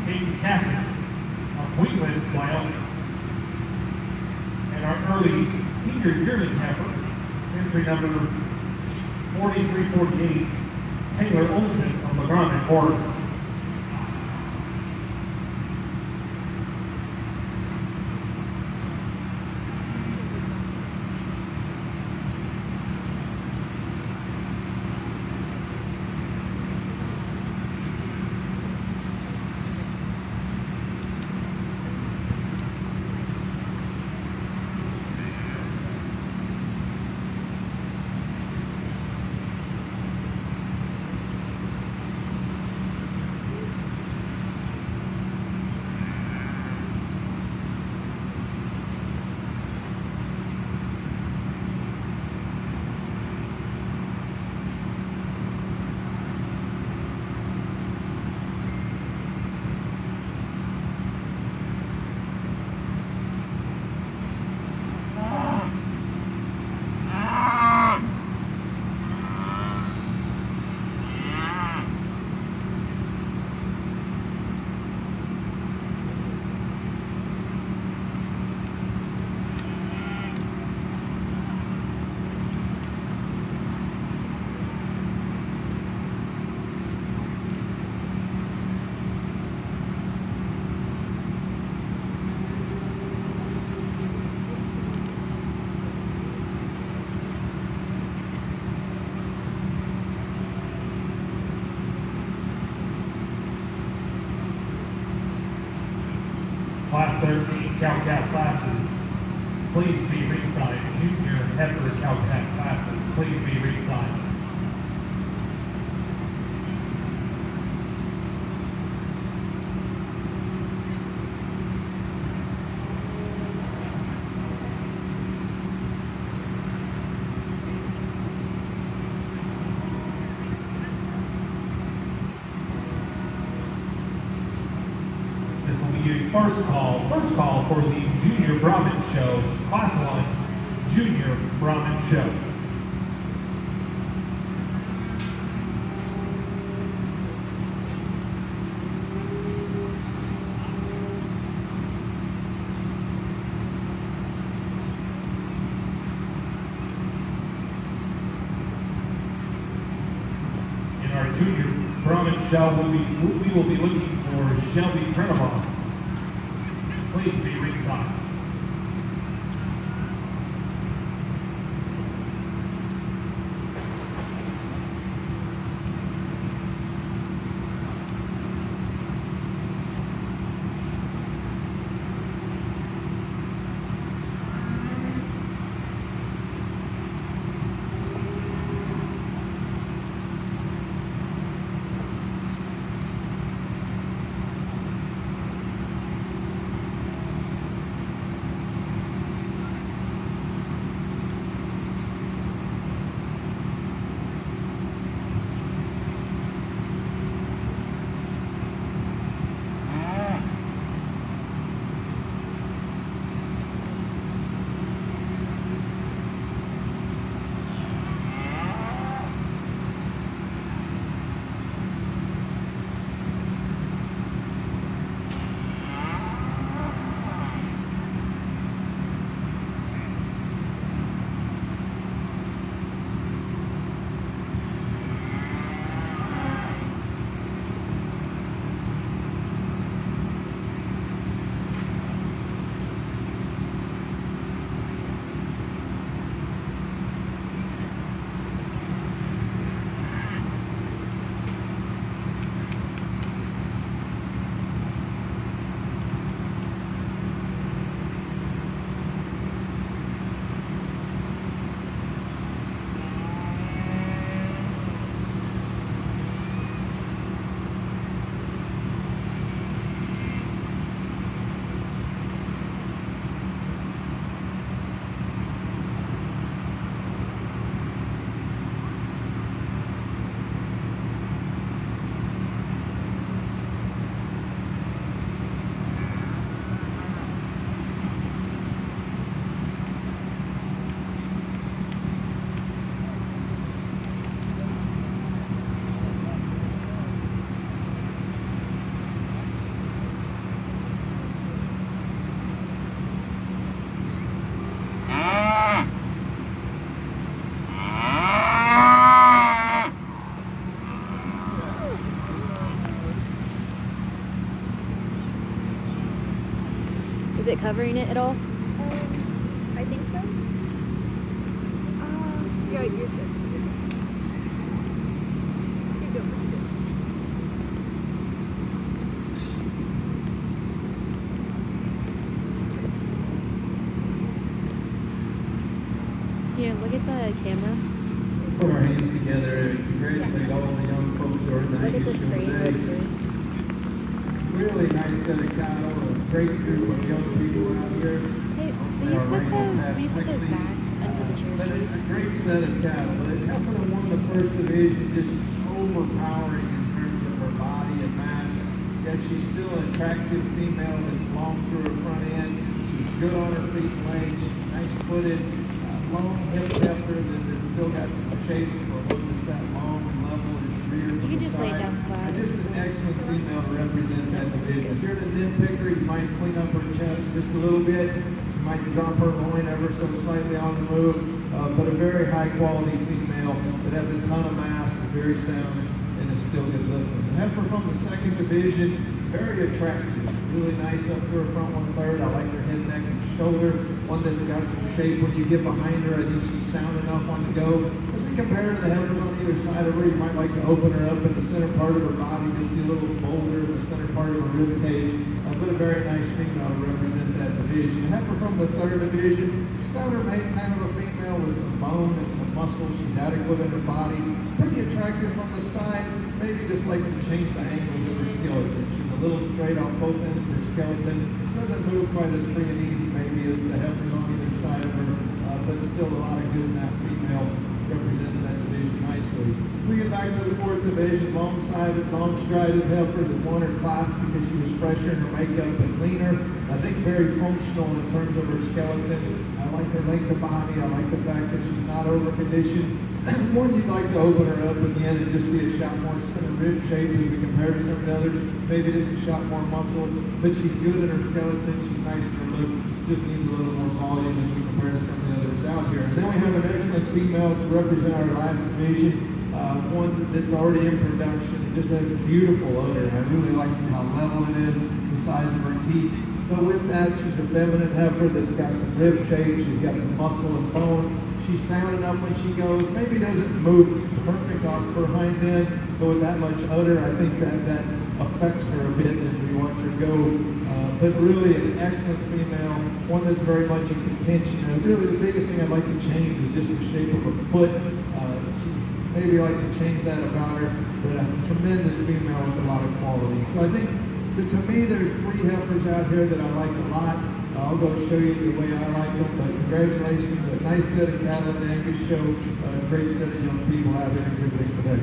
Hayden Cassidy of Wheatland, Wyoming. And our early senior yearling heifer, entry number 4348, Taylor Olson of La Grande, Oregon. Class 13 cow-calf classes, please be ringside. Junior heifer cow-calf classes, please be ringside. be a first call for the Junior Brahmin Show, Class 1 Junior Brahmin Show. In our Junior Brahmin Show, we will be looking for Shelby Prenavos. Please be ringside. Is it covering it at all? I think so. Yeah, you're good. You're good. Here, look at the camera. Put our hands together and congratulate all the young folks who are in the Look at the Angus Show screen. today. Really nice set of cattle, a great group of young people out here. Hey, will you put those bags under the chairs, But it's please? a great set of cattle. But Heffernan won the first division, just overpowering in terms of her body and mass. Yet she's still an attractive female that's long through her front end. She's good on her feet and legs, nice footed, long hip heifer that's still got some shape for one that's that long and level and its rear. You can just lay down flat. And just an excellent female to represent that division. If you're the nitpicker, you might clean up her chest just a little bit. You might drop her loin ever so slightly on the move. But a very high quality female that has a ton of mass, is very sound, and is still good looking. The heifer from the second division, very attractive. Really nice up to her front 1/3. I like her head, neck, and shoulder. One that's got some shape. When you get behind her, I think she's sound enough on the go. As we compare to the heifers on either side of her, you might like to open her up in the center part of her body, just see a little boulder in the center part of her rib cage. But a very nice female to represent that division. The heifer from the third division, she's got her mate kind of a female with some bone and some muscle. She's adequate in her body. Pretty attractive from the side. Maybe just like to change the angles of her skeleton. She's a little straight off both ends of her skeleton. Doesn't move quite as free and easy maybe as the heifers on either side of her, but still a lot of good in that female. Represents that division nicely. We get back back to the fourth division, long-sided, long-strided heifer that won her class because she was fresher in her makeup and leaner. I think very functional in terms of her skeleton. I like her length of body. I like the fact that she's not over-conditioned. One, you'd like to open her up again and just see a shot more in her rib shape as we compare to some of the others. Maybe just a shot more muscle, but she's good in her skeleton. She's nice in her look. Just needs a little more volume as we compare to some of the others out here. And then we have an excellent female to represent our last division, one that's already in production. It just has a beautiful odor. I really like how level it is, the size of her teeth. But with that, she's a feminine heifer that's got some rib shape. She's got some muscle and bone. She's sound enough when she goes. Maybe doesn't move perfect off her hind end, but with that much udder, I think that affects her a bit as we watch her go. But really an excellent female, one that's very much in contention. And really the biggest thing I'd like to change is just the shape of her foot. Maybe like to change that about her, but a tremendous female with a lot of quality. So I think that to me there's three heifers out here that I like a lot. I'll go show you the way I like them, but congratulations, a nice set of cattle in the Angus show, a great set of young people out there exhibiting today.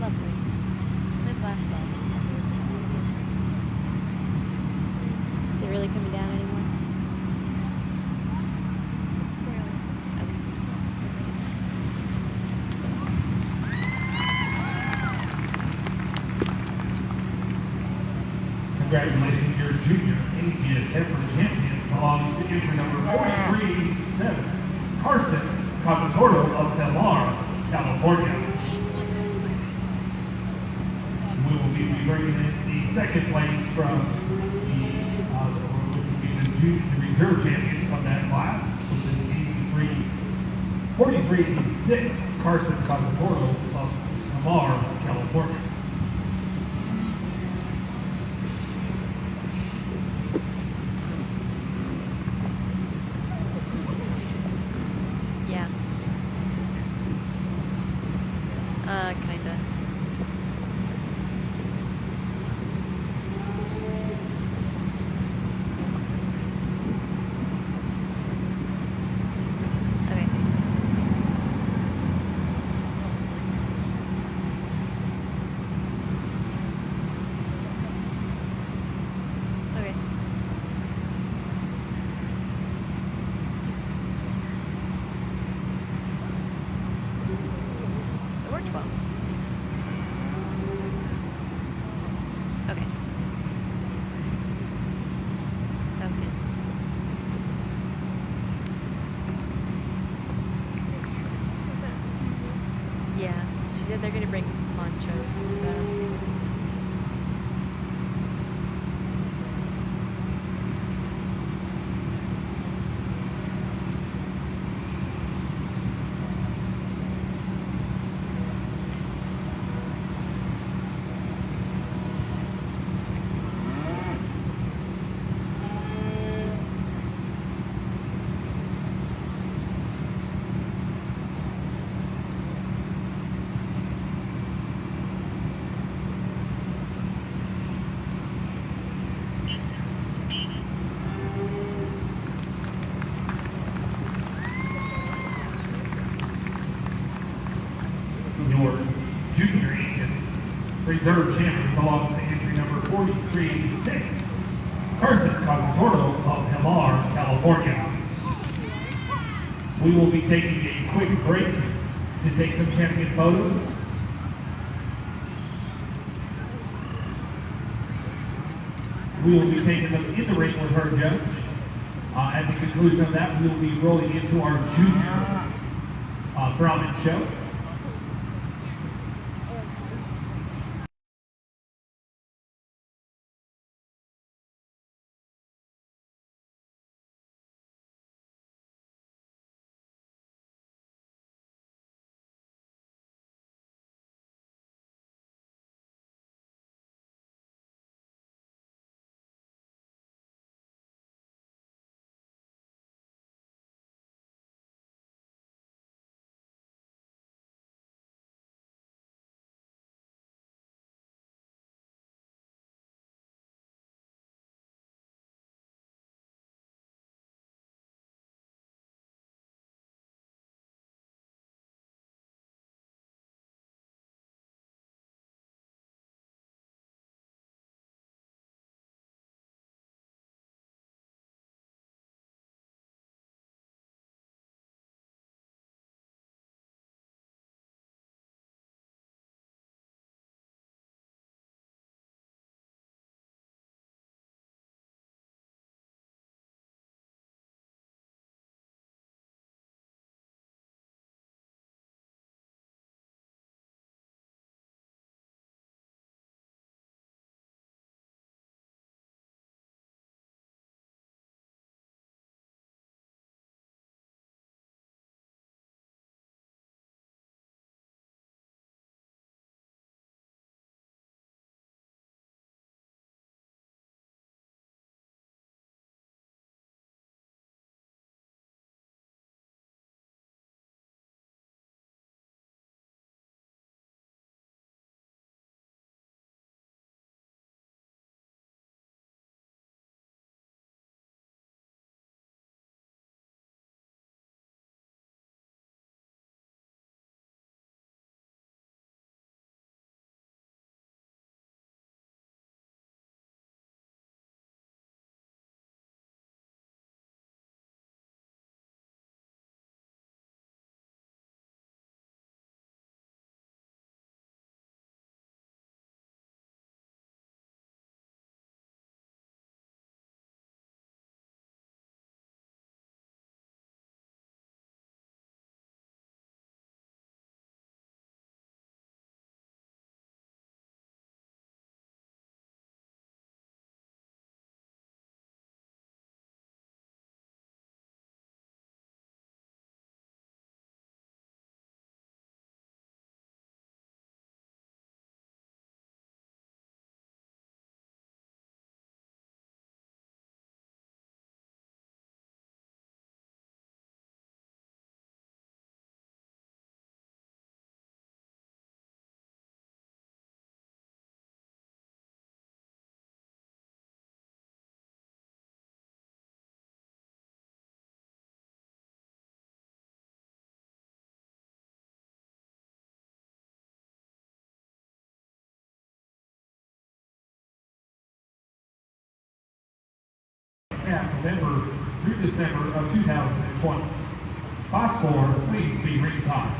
Lovely. Live, laugh, love. Is it really coming down anymore? Okay. Congratulations, your junior APS heifer champion belongs to entry number 43-7, Carson Casatordo of Del Mar, California. We will be bringing in the second place from which will be the reserve champion of that class, which is 43-6, Carson Casatordo of Del Mar, California. Yeah. Kinda. Okay. Okay. It worked well. Okay. Sounds good. Yeah. She said they're gonna bring ponchos and stuff. Your junior Angus reserve champion belongs to entry number 43-6, Carson Casatordo of Del Mar, California. We will be taking a quick break to take some champion photos. We will be taking them in the ring with her judge. At the conclusion of that, we will be rolling into our junior Brahmin show. Cab November through December of 2020. Class 4, please be ringside.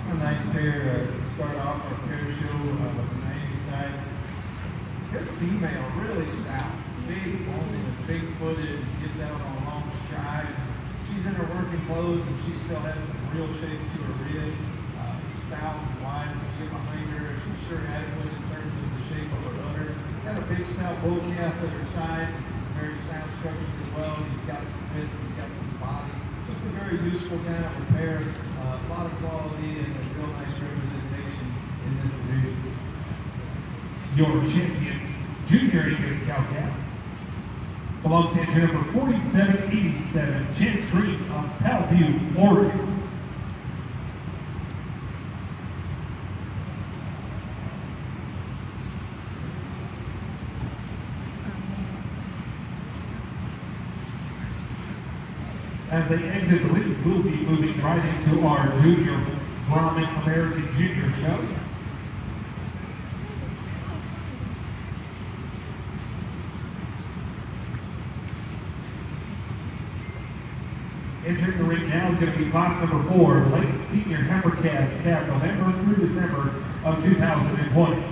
A nice pair to start off our pair show on the 90 side. Good female, really stout. Big boned, big footed, gets out on a long stride. She's in her working clothes and she still has some real shape to her rib. Stout and wide when you get behind her. She's sure adequate in terms of the shape of her udder. Got a big stout bull calf at her side. Very sound structured as well. He's got some pit, he's got some body. Just a very useful kind of a pair. A lot of quality and a real nice representation in this division. Your champion, Junior Angus Cowcat, belongs to entry number 4787, Chance Green of Powell, Oregon. As they exit the ring, we'll be moving right into our Junior Brahman American Junior show. Entering the ring now is going to be class number 4, late senior heifer calves, cab November through December of 2020.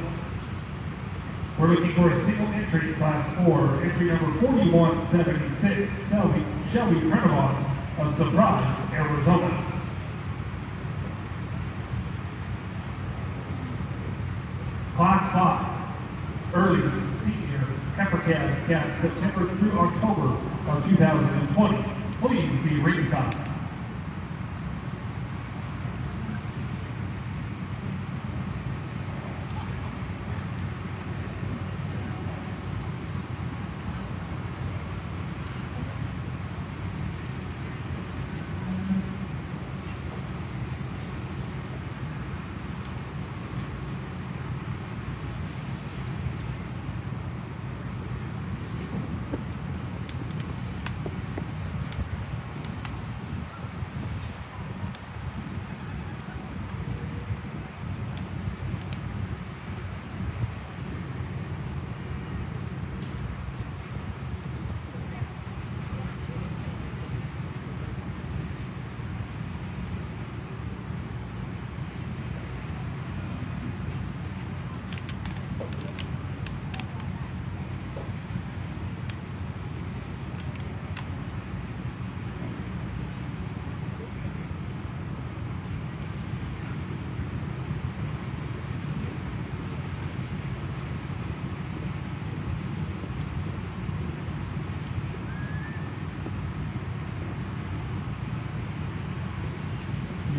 We're looking for a single entry in class 4, entry number 4176, Shelby Prenovost of Surprise, Arizona. Class 5, early senior heifer calves, cab September through October of 2020. Please be ringside.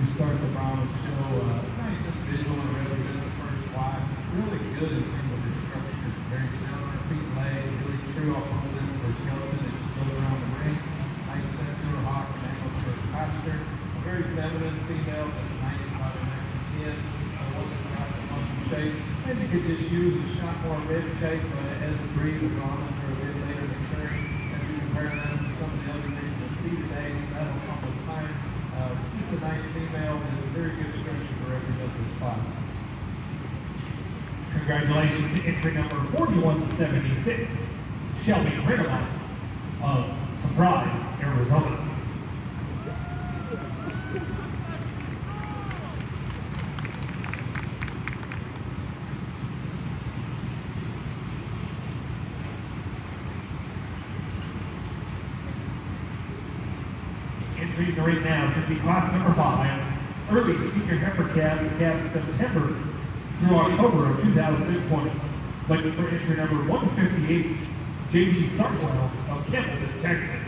Start the Brahman show, nice individual and represent the first class. Really good in terms of her structure, very sound on her feet and legs, really true opposite of her skill shoes are shot more rib shape, but as a breed, the Brahmins are a bit later maturing. As we compare them to some of the other breeds we'll see today, so that'll come with time. Just a nice female, and it's a very good structure to represent this class. Congratulations to entry number 4176, Shelby Reynolds of Surprise, Arizona. Entry right now should be class number 5, early senior heifer calves, September through October of 2020. Looking for entry number 158, J.D. Sartwell of Campbellton, Texas.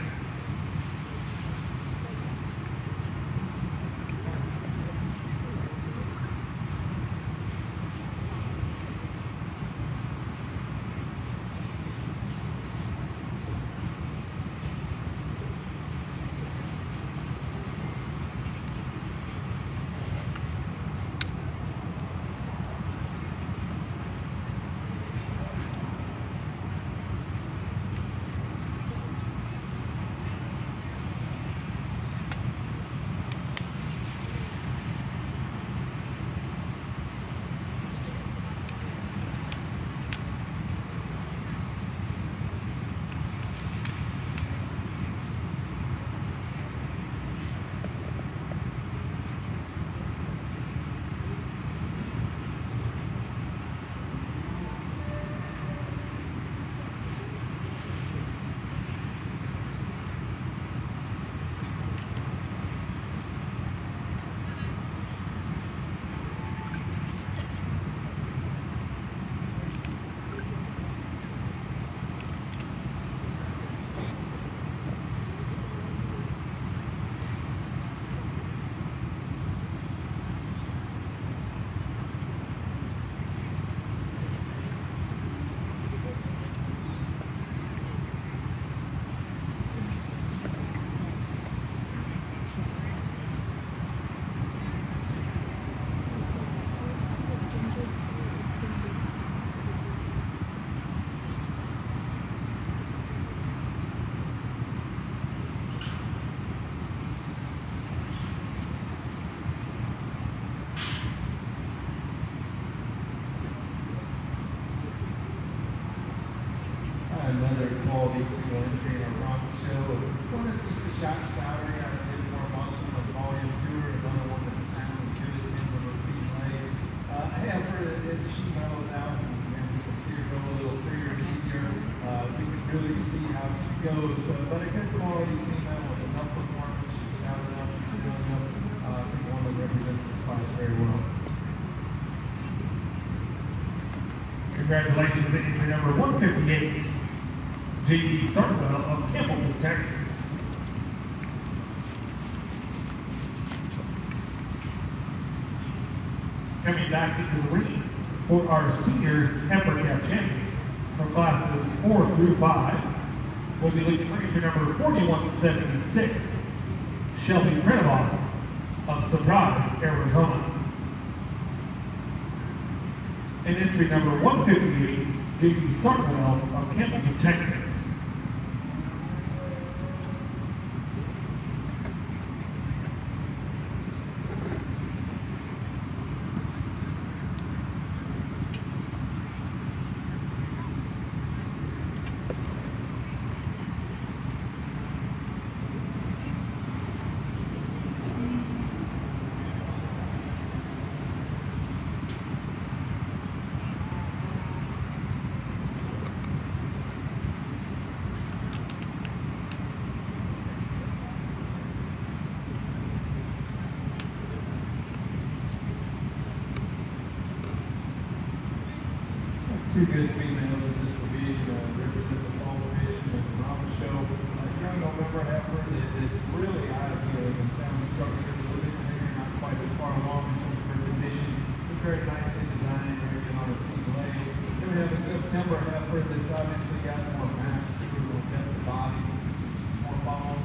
Another quality single entry in our Bronco show. One that's just a shot stouter, got a bit more muscle and volume to her. Another one that's sounding good in the feet legs. I have her that she mellows out and we can see her go a little freer and easier. We can really see how she goes. But a good quality female with enough performance. She's stout enough, she's sound enough. I think one that represents this class very well. Congratulations to entry number 158, J.D. Sartwell of Campbellton, Texas. Coming back into the ring for our senior heifer calf champion from classes 4 through 5, we'll be looking for entry number 4176, Shelby Reynolds of Surprise, Arizona. And entry number 158, J.D. Sartwell of Campbellton, Texas. Two good females in this division represent the fall division of the Brahma show. Young November heifer that's really ideal and sound structured a little bit, maybe not quite as far along in terms of her condition, but very nicely designed, very good on her feet and legs. Then we have a September heifer that's obviously got more mass to her, more depth of body, more bone,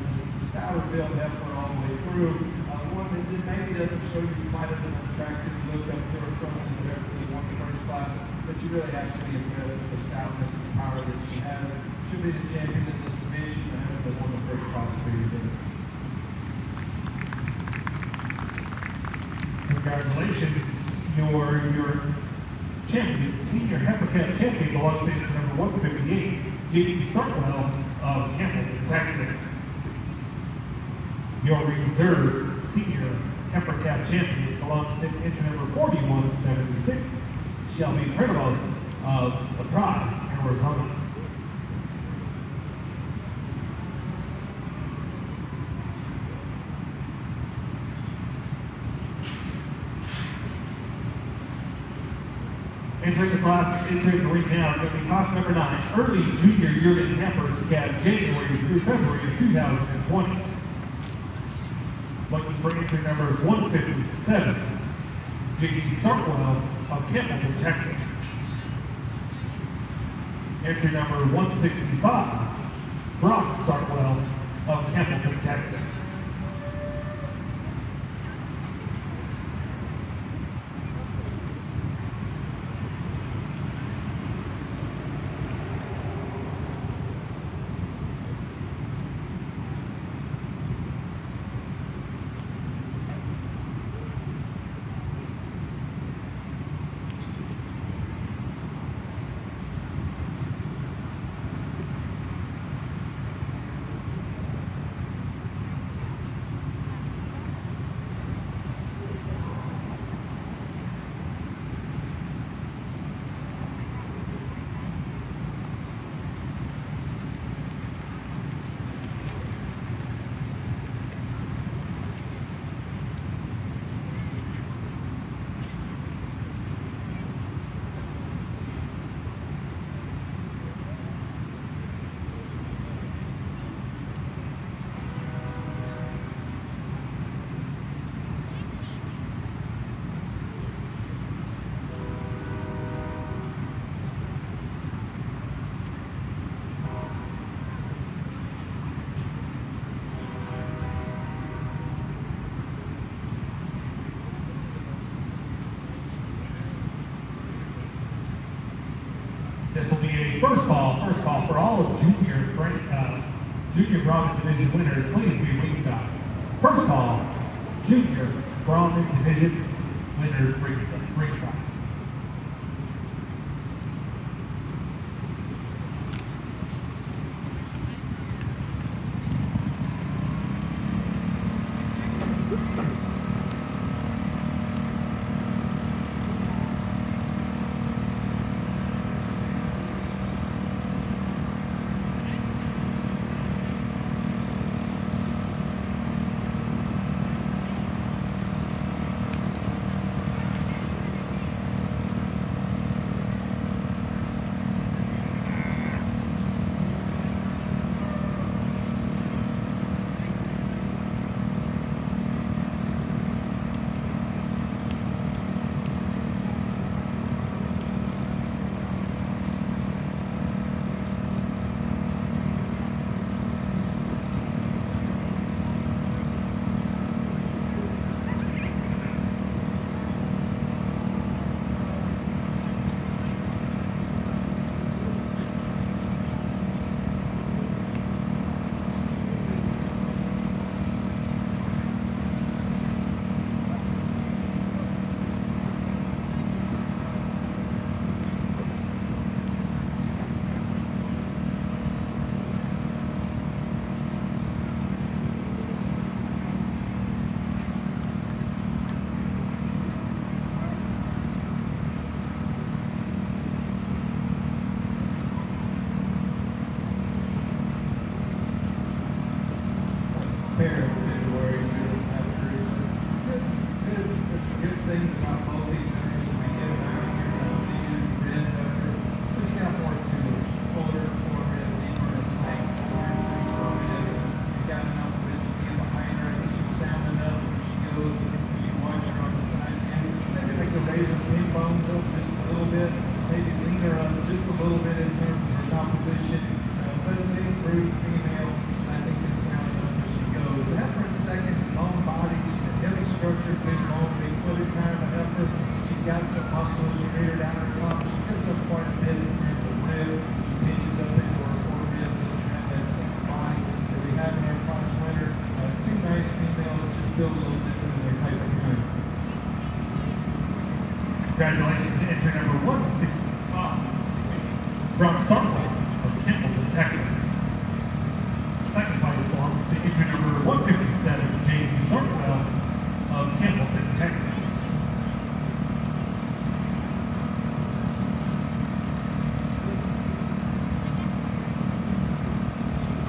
stouter build heifer all the way through. One that maybe doesn't show you quite as an attractive look up to her front as an heifer that won the first class. But but you really have to be impressed with the stoutness and power that she has. She'll be the champion in this division and have won the first class division. Congratulations, your champion, senior heifer cat champion belongs to entry number 158, J.D. Sartwell of Hamilton, Texas. Your reserve senior heifer cat champion belongs to entry number 4176, Shelby Prenolos of Surprise, Arizona. Entering the ring now is going to be class number 9, early junior yearling heifers cat January through February of 2020. Looking for entry numbers 157, J.D. Sartwell of Hamilton, Texas. Entry number 165, Brock Sartwell of Hamilton, Texas. This will be a first call for all of junior Brahmin Division winners. Please be ringside. First call, junior Brahmin Division winners ringside.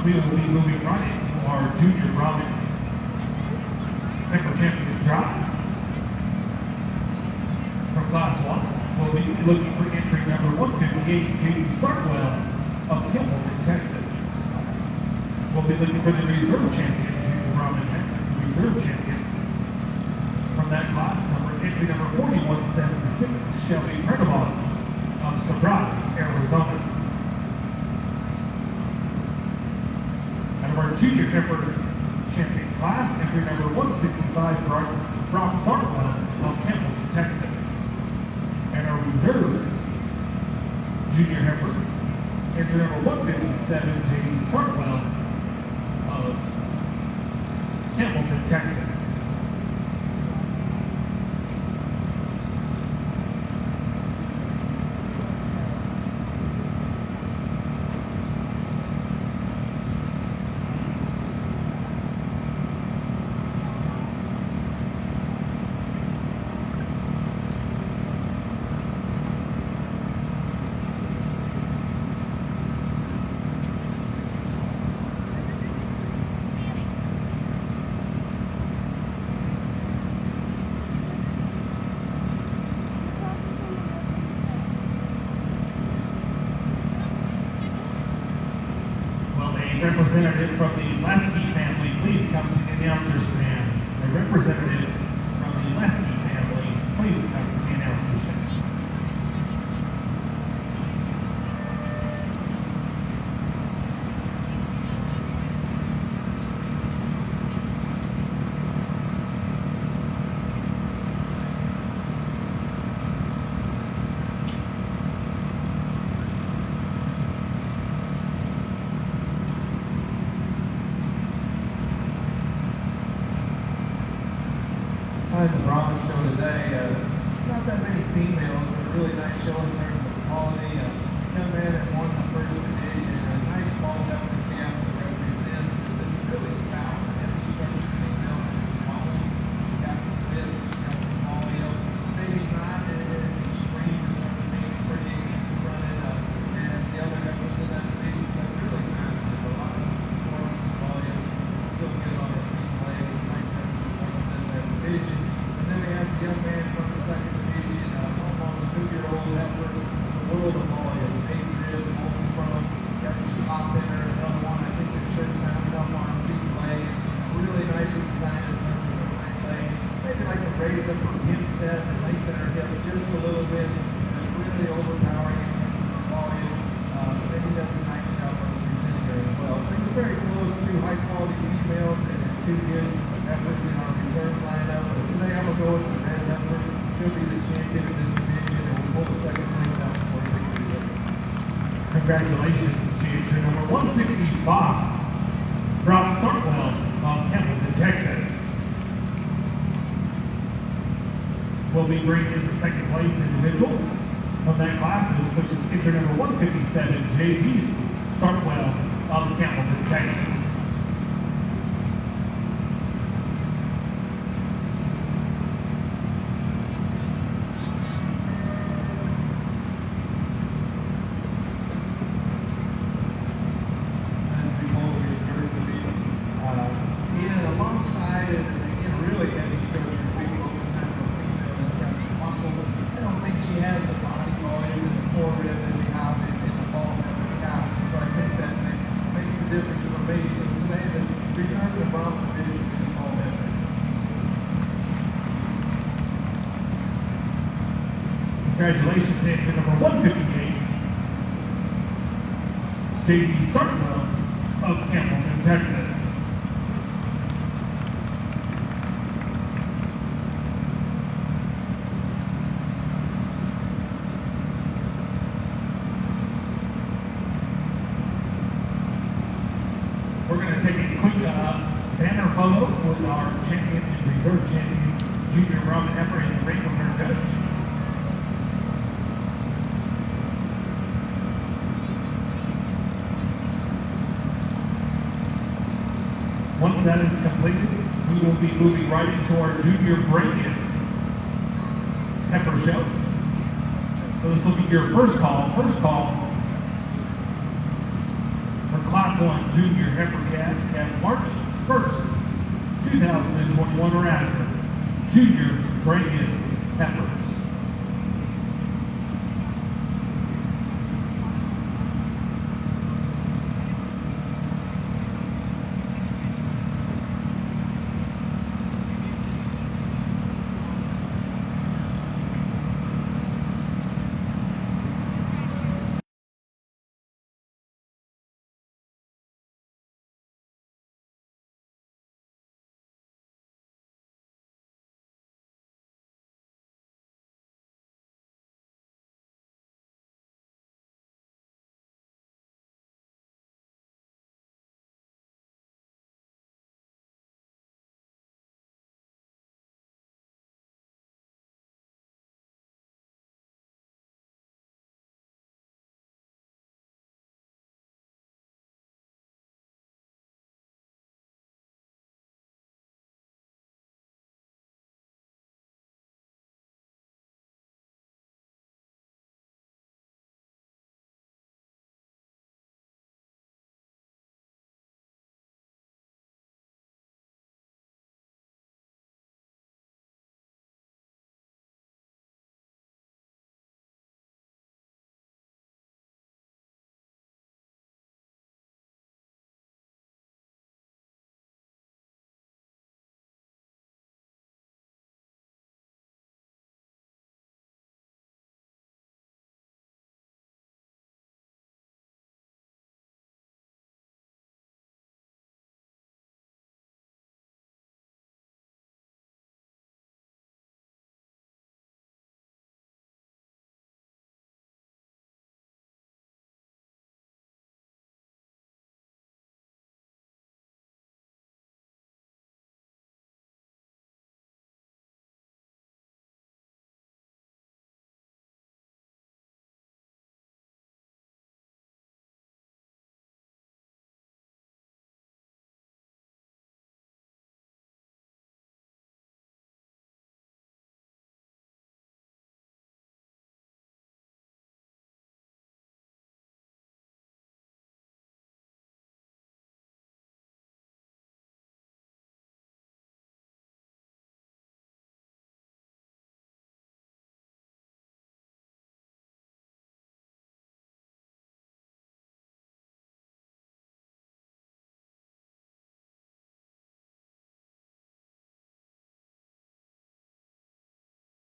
we will be moving right into our junior Robin Heifer Champion drop. From Class 1, we'll be looking for entry number 158, J.D. Sartwell of Campbellton, Texas. We'll be looking for the reserve champion, junior Robin Heifer, the reserve champion. From that class, entry number 4176, Shelby Prenderboss of Surprise, Arizona. Out of our junior heifer champion class, entry number 165, Brock Sartwell of Campbellton, Texas. And our reserve junior heifer, entry number 157, J.D. Sartwell of Campbellton, Texas. Representative from the Lesky family, please come to the announcer stand. A representative from the Lesky family, please come to the announcer stand. The Brahma show today, not that many females, but a really nice show in terms of quality. Young man that won the first division, a nice small heifer calf to represent. It's really stout, heavy structure female, small. Got some bits, got some volume. Maybe not as extreme in terms of being pretty running as the other heifers in that division, but really massive. A lot of performance volume. Still good on her feet legs, nice heifer performance in that division. Young man from the second division, almost 2-year-old heifer, the world of volume, big rib, old strong, got some top in her, another one, I think the shirt sounded up on her feet legs, really nicely designed in terms of her hind leg, maybe like to raise up her hip set and lengthen her hip just a little bit, really overpowering in terms of her volume, but he does a nice job of presenting her as well. So you're very close to high quality females and 2 good heifers in our reserve lineup, but today I'm going to go with the red heifer. She'll be the champion of this division, and we'll pull the second place out before we get to the other. Congratulations to entry number 165, Brock Sartwell of Campbellton, Texas. We'll be bringing in the second place individual from that class, which is entry number 157, J.D. Sartwell of Campbellton, Texas. Congratulations, entry number 158, J.D. Sartwell of Campbellton, Texas. We're going to take a quick banner photo with our champion and reserve champion, junior Robin Heifer, in the ring with her judge. Once that is completed, we will be moving right into our junior Brainius heifer show. So this will be your first call for Class 1 Junior Heifer calves have March 1st, 2021 or after. Junior Brangus Heifer.